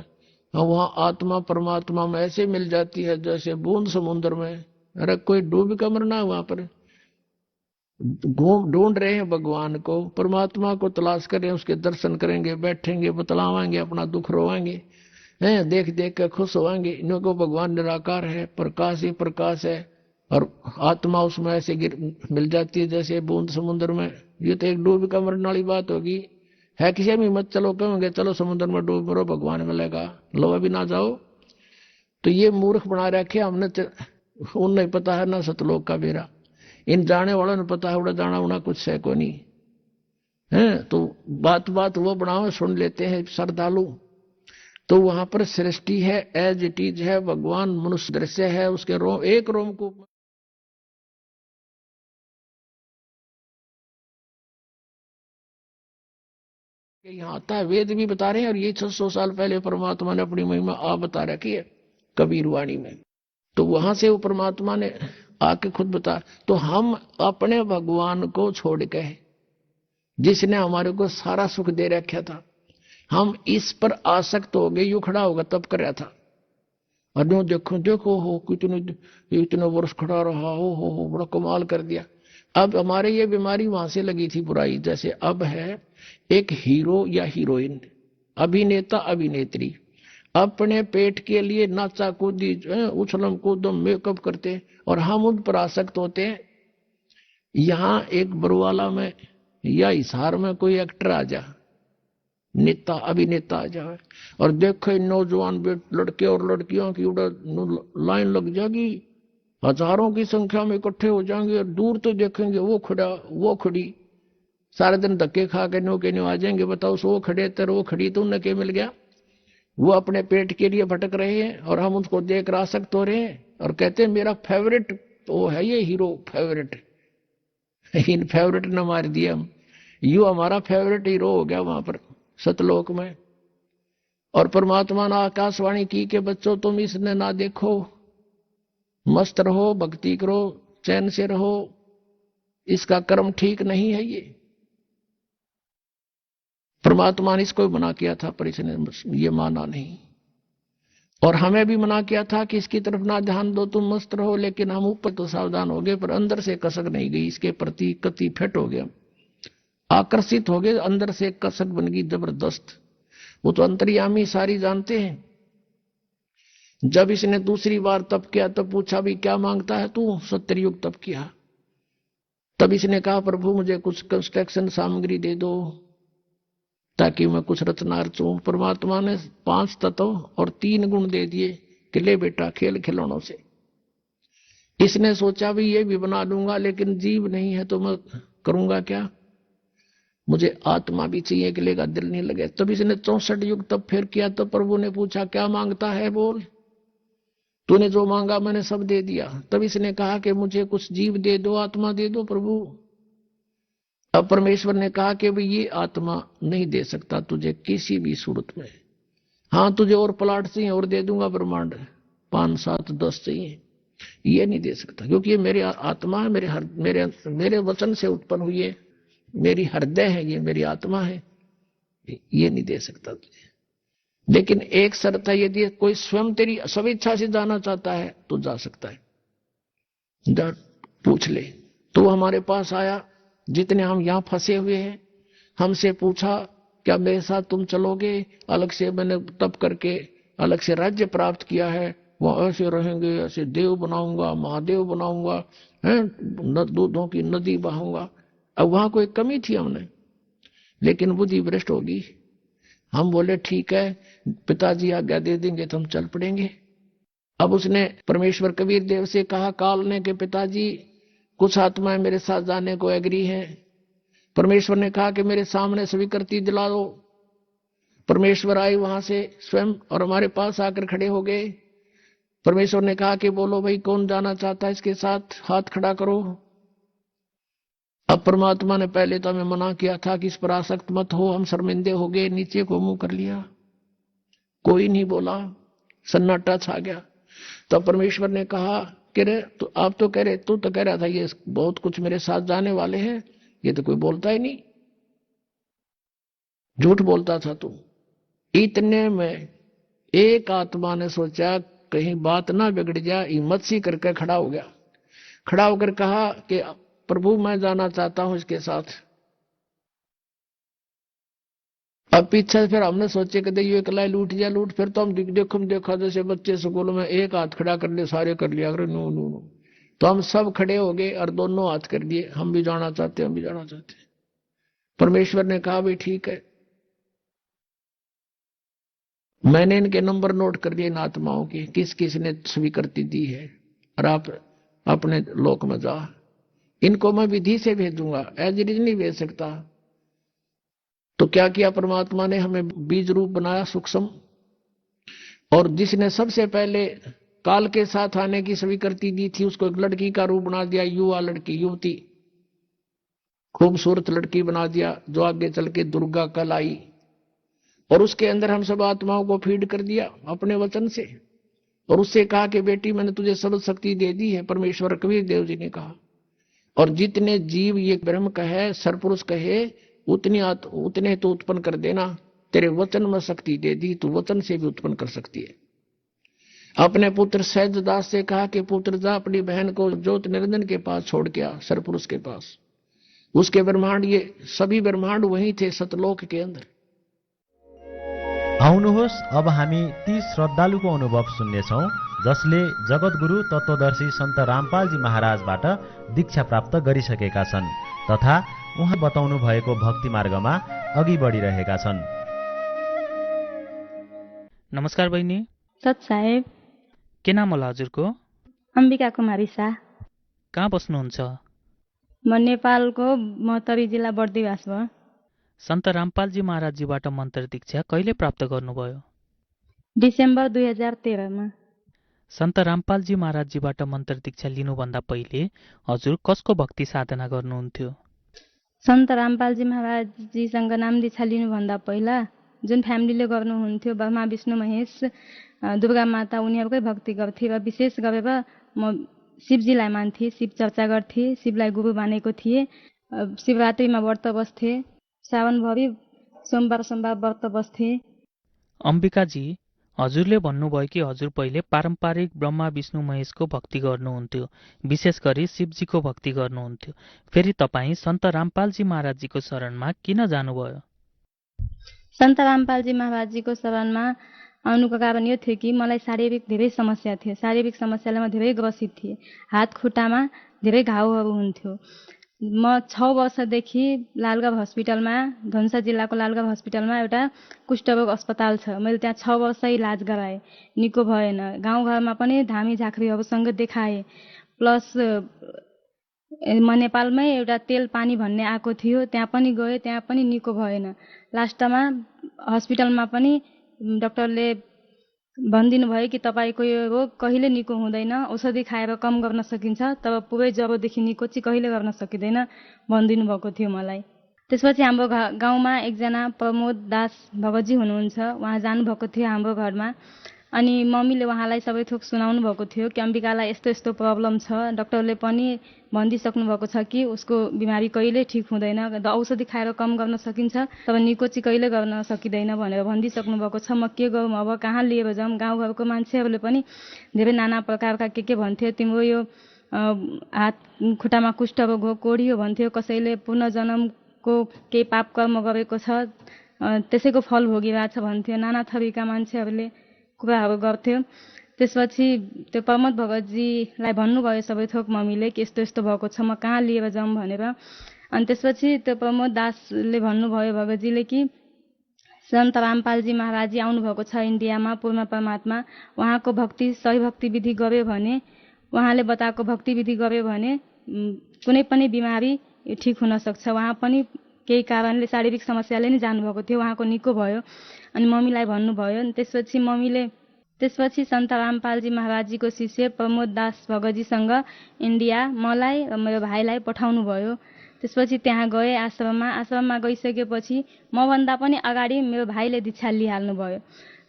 वहां आत्मा परमात्मा में ऐसे मिल जाती है जैसे बूंद समुद्र में। अरे कोई डूब का मरना है वहां पर। घूम ढूंढ रहे हैं भगवान को, परमात्मा को तलाश कर रहे हैं, उसके दर्शन करेंगे, बैठेंगे, बतलावाएंगे, अपना दुख रोवाएंगे, हैं देख देख कर खुश होवाएंगे। इनको भगवान निराकार है, प्रकाश ही प्रकाश है, और आत्मा उसमें ऐसे मिल जाती है जैसे बूंद समुद्र में। ये तो एक डूब का मरने वाली बात होगी। है किसी में मत चलो, कहोगे चलो समुद्र में डूब मरो भगवान मिलेगा, लो अभी ना जाओ। तो ये मूर्ख बना रखे हमने, उन्हें पता है ना सतलोक का बेरा। इन जाने वालों ने पता है उड़ा जाना उड़ा कुछ है को नहीं है। तो बात बात वो बनाओ सुन लेते हैं श्रद्धालु। तो वहां पर सृष्टि है, एज इट इज है, भगवान मनुष्य दृश्य है, उसके रोम एक रोम को यहाँ आता है। वेद भी बता रहे हैं, और ये 600 साल पहले परमात्मा ने अपनी महिमा आप बता रखी है कबीर वाणी में। तो वहां से वो परमात्मा ने आके खुद बता। तो हम अपने भगवान को छोड़ के, जिसने हमारे को सारा सुख दे रखा था, हम इस पर आसक्त हो गए। यू खड़ा होगा तब कर रहा था, और देखो देखो हो कितने इतने वर्ष खड़ा रहा, हो बड़ा कमाल कर दिया। अब हमारे ये बीमारी वहां से लगी थी बुराई। जैसे अब है एक हीरो या हीरोइन, अभिनेता अभिनेत्री, अपने पेट के लिए नाचा कूदी उछलम कूदम मेकअप करते, और हम उन पर आसक्त होते हैं। यहाँ एक बरुवाला में या हिसार में कोई एक्टर आ जा, नेता अभिनेता आ जाए, और देखो नौजवान लड़के और लड़कियों की लाइन लग जाएगी, हजारों की संख्या में इकट्ठे हो जाएंगे, और दूर तो देखेंगे वो खड़ा वो खड़ी, सारे दिन धक्के खा के नो के नो आ जाएंगे। बताओ वो खड़े तर वो खड़ी, तो उन्हें क्या मिल गया? वो अपने पेट के लिए भटक रहे हैं, और हम उसको देख कर आसक्त हो रहे हैं, और कहते हैं मेरा फेवरेट वो है ये हीरो फेवरेट। इन फेवरेट ने मार दिया हम, यू हमारा फेवरेट हीरो हो गया वहां पर सतलोक में। और परमात्मा ने आकाशवाणी की कि बच्चों तुम इसने ना देखो, मस्त रहो, भक्ति करो, चैन से रहो, इसका कर्म ठीक नहीं है। ये परमात्मा ने इसको मना किया था, पर इसने ये माना नहीं। और हमें भी मना किया था कि इसकी तरफ ना ध्यान दो, तुम मस्त रहो, लेकिन हम ऊपर तो सावधान हो गए, पर अंदर से कसक नहीं गई, इसके प्रति कति फिट हो गया, आकर्षित हो गए, अंदर से कसक बन गई जबरदस्त। वो तो अंतर्यामी सारी जानते हैं। जब इसने दूसरी बार तप किया तब पूछा भी क्या मांगता है तू? सत्ययुग तप किया। तब इसने कहा प्रभु मुझे कुछ कंस्ट्रक्शन सामग्री दे दो ताकि मैं कुछ रचना रचूं। परमात्मा ने 5 तत्व और 3 गुण दे दिए कि ले बेटा खेल खिलौनों से। इसने सोचा भी ये भी बना दूंगा, लेकिन जीव नहीं है तो मैं करूंगा क्या, मुझे आत्मा भी चाहिए, कि लेगा दिल नहीं लगे। तब इसने 64 युग तब फिर किया। तो प्रभु ने पूछा क्या मांगता है, बोल, तूने जो मांगा मैंने सब दे दिया। तब इसने कहा कि मुझे कुछ जीव दे दो, आत्मा दे दो प्रभु। अब परमेश्वर ने कहा कि भाई ये आत्मा नहीं दे सकता तुझे किसी भी सूरत में। हाँ तुझे और प्लाट चाहिए और दे दूंगा, ब्रह्मांड 5 7 10 चाहिए, ये नहीं दे सकता, क्योंकि ये मेरी आत्मा है, मेरे वचन से उत्पन्न हुई है, मेरी हृदय है, ये मेरी आत्मा है, ये नहीं दे सकता तुझे। लेकिन एक शर्त है, यदि कोई स्वयं तेरी स्वेच्छा से जाना चाहता है तो जा सकता है, जा पूछ ले। तो हमारे पास आया, जितने हम यहां फंसे हुए हैं, हमसे पूछा क्या मेरे साथ तुम चलोगे? अलग से मैंने तप करके अलग से राज्य प्राप्त किया है, वहां ऐसे रहेंगे, ऐसे देव बनाऊंगा, महादेव बनाऊंगा, है दूधों की नदी बहाऊंगा। अब वहां कोई कमी थी हमने, लेकिन बुद्धि भ्रष्ट होगी। हम बोले ठीक है पिताजी आज्ञा दे देंगे तो हम चल पड़ेंगे। अब उसने परमेश्वर कबीर देव से कहा काल ने कि पिताजी कुछ आत्माएं मेरे साथ जाने को एग्री हैं। परमेश्वर ने कहा कि मेरे सामने स्वीकृति दिला दो। परमेश्वर आए वहां से स्वयं और हमारे पास आकर खड़े हो गए। परमेश्वर ने कहा कि बोलो भाई कौन जाना चाहता है इसके साथ, हाथ खड़ा करो। अब परमात्मा ने पहले तो हमें मना किया था कि इस पर आसक्त मत हो, हम शर्मिंदे हो गए, नीचे को मुंह कर लिया, कोई नहीं बोला, सन्नाटा छा गया। तो परमेश्वर ने कहा कि रे तो आप तो कह रहे, तू तो कह रहा था ये बहुत कुछ मेरे साथ जाने वाले हैं, ये तो कोई बोलता ही नहीं। झूठ बोलता था तू। इतने में एक आत्मा ने सोचा कहीं बात ना बिगड़ जाए, हिम्मत सी करके खड़ा हो गया। खड़ा होकर कहा कि प्रभु मैं जाना चाहता हूं इसके साथ। अब पीछे से फिर हमने सोचे कि ये अकेला लूट जा लूट, फिर तो हम देखा जैसे बच्चे स्कूल में एक हाथ खड़ा कर ले, सारे कर लिया, अरे नो नो नो। तो हम सब खड़े हो गए और दोनों हाथ कर दिए, हम भी जाना चाहते, हम भी जाना चाहते। परमेश्वर ने कहा भाई ठीक है। मैंने इनके नंबर नोट कर दिए इन आत्माओं के, किस किस ने स्वीकृति दी है, और आप अपने लोक में जा। इनको मैं विधि से भेजूंगा, एज इट इज नहीं भेज सकता। तो क्या किया परमात्मा ने, हमें बीज रूप बनाया सूक्ष्म, और जिसने सबसे पहले काल के साथ आने की स्वीकृति दी थी उसको एक लड़की का रूप बना दिया, युवा लड़की, युवती, खूबसूरत लड़की बना दिया, जो आगे चल के दुर्गा कल आई। और उसके अंदर हम सब आत्माओं को फीड कर दिया अपने वचन से, और उससे कहा कि बेटी मैंने तुझे सब शक्ति दे दी है, परमेश्वर कबीर देव जी ने कहा। और जितने जीव ये ब्रह्म कहे, सरपुरुष कहे, उतने तो उत्पन्न कर देना, तेरे वचन में शक्ति दे दी, तू वचन से भी उत्पन्न कर सकती है। अपने पुत्र सहजदास से कहा कि पुत्र जा अपनी बहन को ज्योत निरंजन के पास छोड़ के आ, सरपुरुष के पास। उसके ब्रह्मांड, ये सभी ब्रह्मांड वहीं थे सतलोक के अंदर। आउनुहोस् अब हामी ती श्रद्धालुको अनुभव सुन्नेछौँ जसले जगतगुरु तत्त्वदर्शी सन्त रामपालजी महाराजबाट दीक्षा प्राप्त गरिसकेका छन् तथा उहाँ बताउनु भएको भक्ति मार्गमा अघि बढिरहेका छन्। नमस्कार बहिनी। सत साहेब। के नाम होला हजुरको? अम्बिका कुमारी शाह। कहाँ बस्नुहुन्छ? म नेपालको महोत्तरी जिल्ला बर्दिवास भयो। सन्त रामपालजी महाराजजीबाट मन्त्र दीक्षा कहिले प्राप्त गर्नुभयो? डिसेम्बर 2013 मा। सन्त रामपालजी महाराजजीबाट मन्त्र दीक्षा लिनुभन्दा पहिले हजुर कसको भक्ति साधना गर्नुहुन्थ्यो? सन्त रामपालजी महाराजजीसँग नाम दीक्षा लिनुभन्दा पहिला जुन फ्यामिलीले गर्नुहुन्थ्यो, ब्रह्मा विष्णु महेश दुर्गा माता, उनीहरूकै भक्ति गर्थे र विशेष गरेर म शिवजीलाई मान्थे, शिव चर्चा गर्थे, शिवलाई गुरु मानेको थिएँ। शिवरात्रिमा व्रत बस्थे, सावनभरि सोमबार सोमबार व्रत बस्थे। अम्बिकाजी, हजुरले भन्नुभयो कि हजुर पहिले पारम्परिक ब्रह्मा विष्णु महेशको भक्ति गर्नुहुन्थ्यो, विशेष गरी शिवजीको भक्ति गर्नुहुन्थ्यो। फेरि तपाईँ सन्त रामपालजी महाराजजीको शरणमा किन जानुभयो? सन्त रामपालजी महाराजजीको शरणमा आउनुको कारण यो थियो कि मलाई शारीरिक धेरै समस्या थियो। शारीरिक समस्याले म धेरै ग्रसित थिएँ। हात खुट्टामा धेरै घाउहरू हुन्थ्यो। म 6 वर्षदेखि लालगाउँ हस्पिटलमा, धनुषा जिल्लाको लालगाउँ हस्पिटलमा एउटा कुष्ठरोग अस्पताल छ, मैले त्यहाँ 6 वर्ष इलाज गराएँ, निको भएन। गाउँघरमा पनि धामी झाँक्रीहरूसँग देखाएँ। प्लस म नेपालमै एउटा तेल पानी भन्ने आएको थियो, त्यहाँ पनि गएँ, त्यहाँ पनि निको भएन। लास्टमा हस्पिटलमा पनि डाक्टरले भनिदिनु भयो कि तपाईँको यो रोग कहिले निको हुँदैन, औषधि खाएर कम गर्न सकिन्छ, तर पुरै ज्वरोदेखि निको चाहिँ कहिले गर्न सकिँदैन भनिदिनु भएको थियो मलाई। त्यसपछि हाम्रो गाउँमा एकजना प्रमोद दास भगतजी हुनुहुन्छ, उहाँ जानुभएको थियो हाम्रो घरमा। अनि मम्मीले उहाँलाई सबै थोक सुनाउनु भएको थियो कि अम्बिकालाई यस्तो यस्तो प्रब्लम छ, डाक्टरले पनि भनिदिइसक्नु भएको छ कि उसको बिमारी कहिले ठिक हुँदैन, औषधि खाएर कम गर्न सकिन्छ तर निको चाहिँ कहिले गर्न सकिँदैन भनेर भनिदिइसक्नु भएको छ। म के गरौँ अब, कहाँ लिएर जाउँ? गाउँघरको मान्छेहरूले पनि धेरै नाना प्रकारका के भन्थ्यो, तिम्रो यो हात खुट्टामा कुष्ठरोग हो, कोढी हो भन्थ्यो, कसैले पुनर्जन्मको केही पाप कर्म गरेको छ, त्यसैको फल भोगिरहेछ भन्थ्यो, नाना थरीका मान्छेहरूले कुराहरू गर्थ्यो। त्यसपछि त्यो प्रमोद भगतजीलाई भन्नुभयो सबै थोक मम्मीले कि यस्तो यस्तो भएको छ, म कहाँ लिएर जाउँ भनेर। अनि त्यसपछि त्यो प्रमोद दासले भन्नुभयो भगतजीले कि सन्त रामपालजी महाराजजी आउनुभएको छ इन्डियामा, पूर्ण परमात्मा, उहाँको भक्ति सही भक्ति विधि गर्यो भने, उहाँले बताएको भक्ति विधि गर्यो भने कुनै पनि बिमारी ठिक हुन सक्छ। उहाँ पनि केही कारणले शारीरिक समस्याले नै जानुभएको थियो, उहाँको निको भयो। अनि मम्मीलाई भन्नुभयो। त्यसपछि सन्त रामपालजी महाराजजीको शिष्य प्रमोद दास भगतजीसँग इन्डिया मलाई र मेरो भाइलाई पठाउनु भयो। त्यसपछि त्यहाँ गए आश्रममा गइसकेपछि मभन्दा पनि अगाडि मेरो भाइले दीक्षा लिइहाल्नु भयो।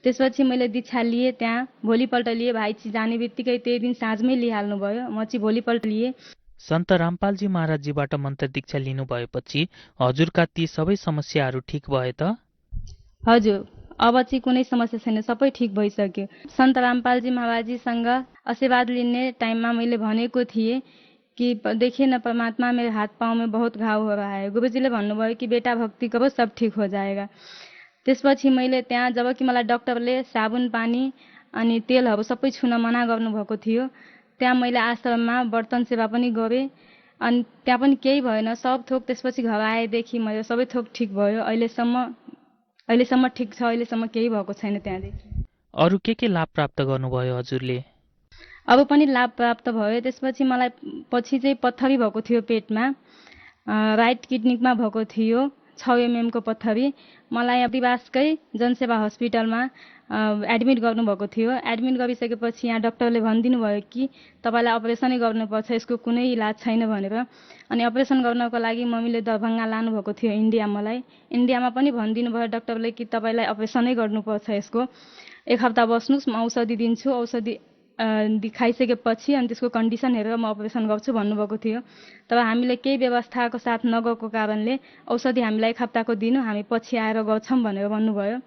त्यसपछि मैले दीक्षा लिएँ, त्यहाँ भोलिपल्ट लिएँ, भाइ चाहिँ जाने बित्तिकै त्यही दिन साँझमै लिइहाल्नु भयो, म चाहिँ भोलिपल्ट लिएँ। सन्त रामपालजी महाराजजीबाट मन्त्र दीक्षा लिनु भएपछि हजुरका ती सबै समस्याहरू ठिक भए त? हजुर, अब चाहिँ कुनै समस्या छैन, सबै ठिक भइसक्यो। सन्त रामपालजी महाराजजीसँग आशीर्वाद लिने टाइममा मैले भनेको थिएँ कि देखिए न परमात्मा, मेरे हाथ पाँव में बहुत घाव हो रहा है। गुरुजीले भन्नुभयो कि बेटा भक्ति करो, सब ठीक हो जाएगा। त्यसपछि मैले त्यहाँ, जबकि मलाई डाक्टरले साबुन पानी अनि तेलहरू सबै छुन मना गर्नुभएको थियो, त्यहाँ मैले आश्रममा बर्तन सेवा पनि गरेँ अनि त्यहाँ पनि केही भएन, सब थोक। त्यसपछि घर आएदेखि मैले सबै थोक ठिक भयो। अहिलेसम्म ठिक छ, अहिलेसम्म केही भएको छैन। त्यहाँदेखि अरू के लाभ प्राप्त गर्नुभयो हजुरले? अब पनि लाभ प्राप्त भयो। त्यसपछि मलाई पछि चाहिँ पत्थरी भएको थियो पेटमा, राइट किडनीमा भएको थियो 6 mm को पत्थरी। मलाई अदिवासकै जनसेवा हस्पिटलमा एडमिट गर्नुभएको थियो। एडमिट गरिसकेपछि यहाँ डाक्टरले भनिदिनु भयो कि तपाईँलाई अपरेसनै गर्नुपर्छ, यसको कुनै इलाज छैन भनेर। अनि अपरेसन गर्नको लागि मम्मीले दरभङ्गा लानुभएको थियो, इन्डिया। मलाई इन्डियामा पनि भनिदिनु भयो डाक्टरले कि तपाईँलाई अपरेसनै गर्नुपर्छ, यसको 1 हप्ता बस्नुहोस्, म औषधि दिन्छु, औषधि खाइसकेपछि अनि त्यसको कन्डिसन हेरेर म अपरेसन गर्छु भन्नुभएको थियो। तर हामीले केही व्यवस्थाको साथ नगएको कारणले औषधि हामीलाई 1 हप्ताको दिनु, हामी पछि आएर गर्छौँ भनेर भन्नुभयो।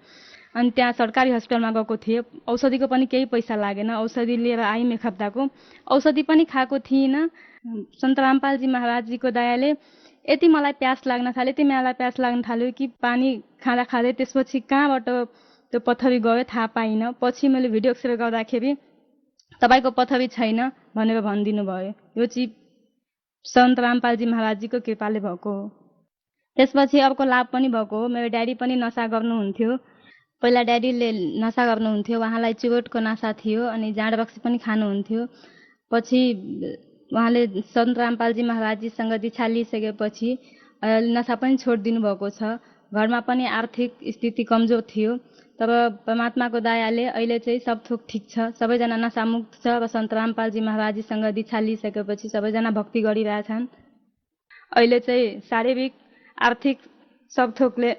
अनि त्यहाँ सरकारी हस्पिटलमा गएको थिएँ, औषधिको पनि केही पैसा लागेन। औषधि लिएर आयौँ 1 हप्ताको, औषधि पनि खाएको थिइनँ। सन्त रामपालजी महाराजजीको दयाले यति मलाई प्यास लाग्न थाल्यो कि पानी खाँदा खाँदै त्यसपछि कहाँबाट त्यो पत्थरी गयो थाहा पाइनँ। पछि मैले भिडियो एक्सरे गर्दाखेरि तपाईँको पत्थरी छैन भनेर भनिदिनु भयो। यो चाहिँ सन्त रामपालजी महाराजजीको कृपाले भएको हो। त्यसपछि अर्को लाभ पनि भएको हो। मेरो ड्याडी पनि नसा गर्नुहुन्थ्यो। पहिला ड्याडीले नसा गर्नुहुन्थ्यो, उहाँलाई चुरोटको नसा थियो अनि जाँड रक्सी पनि खानुहुन्थ्यो। पछि उहाँले सन्त रामपालजी महाराजजीसँग दीक्षा लिइसकेपछि नसा पनि छोडिदिनु भएको छ। घरमा पनि आर्थिक स्थिति कमजोर थियो, तर परमात्माको दयाले अहिले चाहिँ सब थोक ठिक छ, सबैजना नसामुक्त छ र सन्त रामपालजी महाराजजीसँग दीक्षा लिइसकेपछि सबैजना भक्ति गरिरहेछन्। अहिले चाहिँ शारीरिक आर्थिक सब थोकले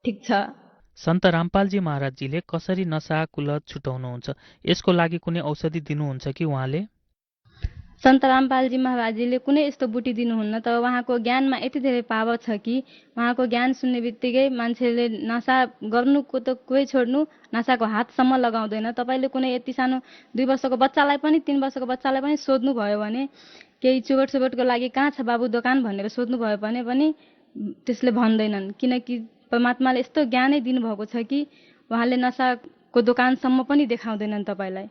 ठिक छ। सन्त रामपालजी महाराजजीले कसरी नसा कुलत छुटाउनुहुन्छ? यसको लागि कुनै औषधि दिनुहुन्छ कि उहाँले? सन्त रामपालजी महाराजजीले कुनै यस्तो बुटी दिनुहुन्न, तर उहाँको ज्ञानमा यति धेरै पावर छ कि उहाँको ज्ञान सुन्ने बित्तिकै मान्छेले नसा गर्नुको त कोही छोड्नु, नसाको हातसम्म लगाउँदैन। तपाईँले कुनै यति सानो 2 वर्षको बच्चालाई पनि 3 वर्षको बच्चालाई पनि सोध्नुभयो भने, केही चुरोटको लागि कहाँ छ बाबु दोकान भनेर सोध्नुभयो भने पनि त्यसले भन्दैनन्, किनकि परमात्माले यस्तो ज्ञानै दिनुभएको छ कि उहाँले नसाको दोकानसम्म पनि देखाउँदैनन् तपाईँलाई।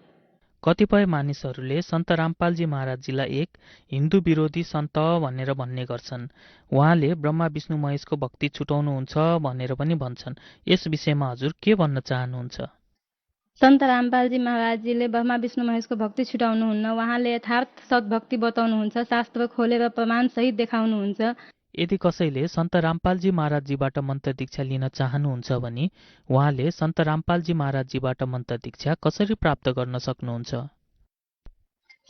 कतिपय मानिसहरूले सन्त रामपालजी महाराजजीलाई एक हिन्दू विरोधी सन्त भनेर भन्ने गर्छन्। उहाँले ब्रह्मा विष्णु महेशको भक्ति छुटाउनुहुन्छ भनेर पनि भन्छन्। यस विषयमा हजुर के भन्न चाहनुहुन्छ? सन्त रामपालजी महाराजजीले ब्रह्मा विष्णु महेशको भक्ति छुटाउनुहुन्न, उहाँले यथार्थ सद्भक्ति बताउनुहुन्छ, शास्त्र खोलेर प्रमाण सहित देखाउनुहुन्छ। यदि कसैले सन्त रामपालजी महाराजजीबाट मन्त्र दीक्षा लिन चाहनुहुन्छ भने उहाँले सन्त रामपालजी महाराजजीबाट मन्त्र दीक्षा कसरी प्राप्त गर्न सक्नुहुन्छ?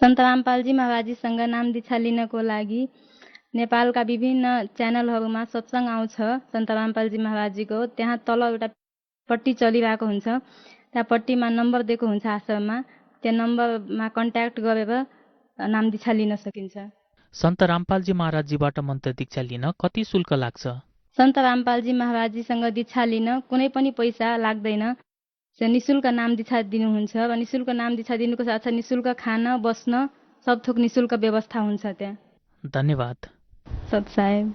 सन्त रामपालजी महाराजजीसँग नाम दीक्षा लिनको लागि नेपालका विभिन्न च्यानलहरूमा सत्सङ्ग आउँछ सन्त रामपालजी महाराजजीको। त्यहाँ तल एउटा पट्टी चलिरहेको हुन्छ, त्यहाँ पट्टीमा नम्बर दिएको हुन्छ आश्रममा, त्यो नम्बरमा कन्ट्याक्ट गरेर नाम दीक्षा लिन सकिन्छ। सन्त रामपालजी महाराजजीबाट मन्त्र दीक्षा लिन कति शुल्क लाग्छ? सन्त रामपालजी महाराजजीसँग दीक्षा लिन कुनै पनि पैसा लाग्दैन। निशुल्क नाम दीक्षा दिनुहुन्छ र निशुल्क नाम दीक्षा दिनुको साथसाथ निशुल्क खान बस्न सब थोक निशुल्क व्यवस्था हुन्छ त्यहाँ। धन्यवाद सत साहेब।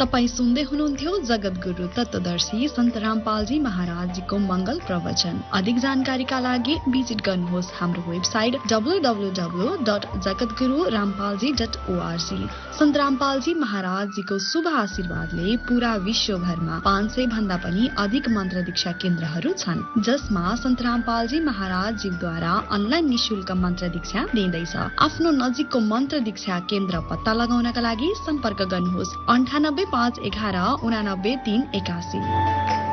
तपाई सुन्दै हुनुहुन्थ्यो जगतगुरु तत्वदर्शी सन्त रामपालजी महाराजजीको मङ्गल प्रवचन। अधिक जानकारीका लागि भिजिट गर्नुहोस् हाम्रो वेबसाइट www.jagatgururampalji.org। सन्त रामपालजी महाराजजीको शुभ आशीर्वादले पूरा विश्वभरमा 500 भन्दा पनि अधिक मन्त्र दीक्षा केन्द्रहरू छन्, जसमा सन्त रामपालजी महाराजजीद्वारा अनलाइन निशुल्क मन्त्र दीक्षा दिँदैछ। आफ्नो नजिकको मन्त्र दीक्षा केन्द्र पत्ता लगाउनका लागि सम्पर्क गर्नुहोस् 98 511 89 381।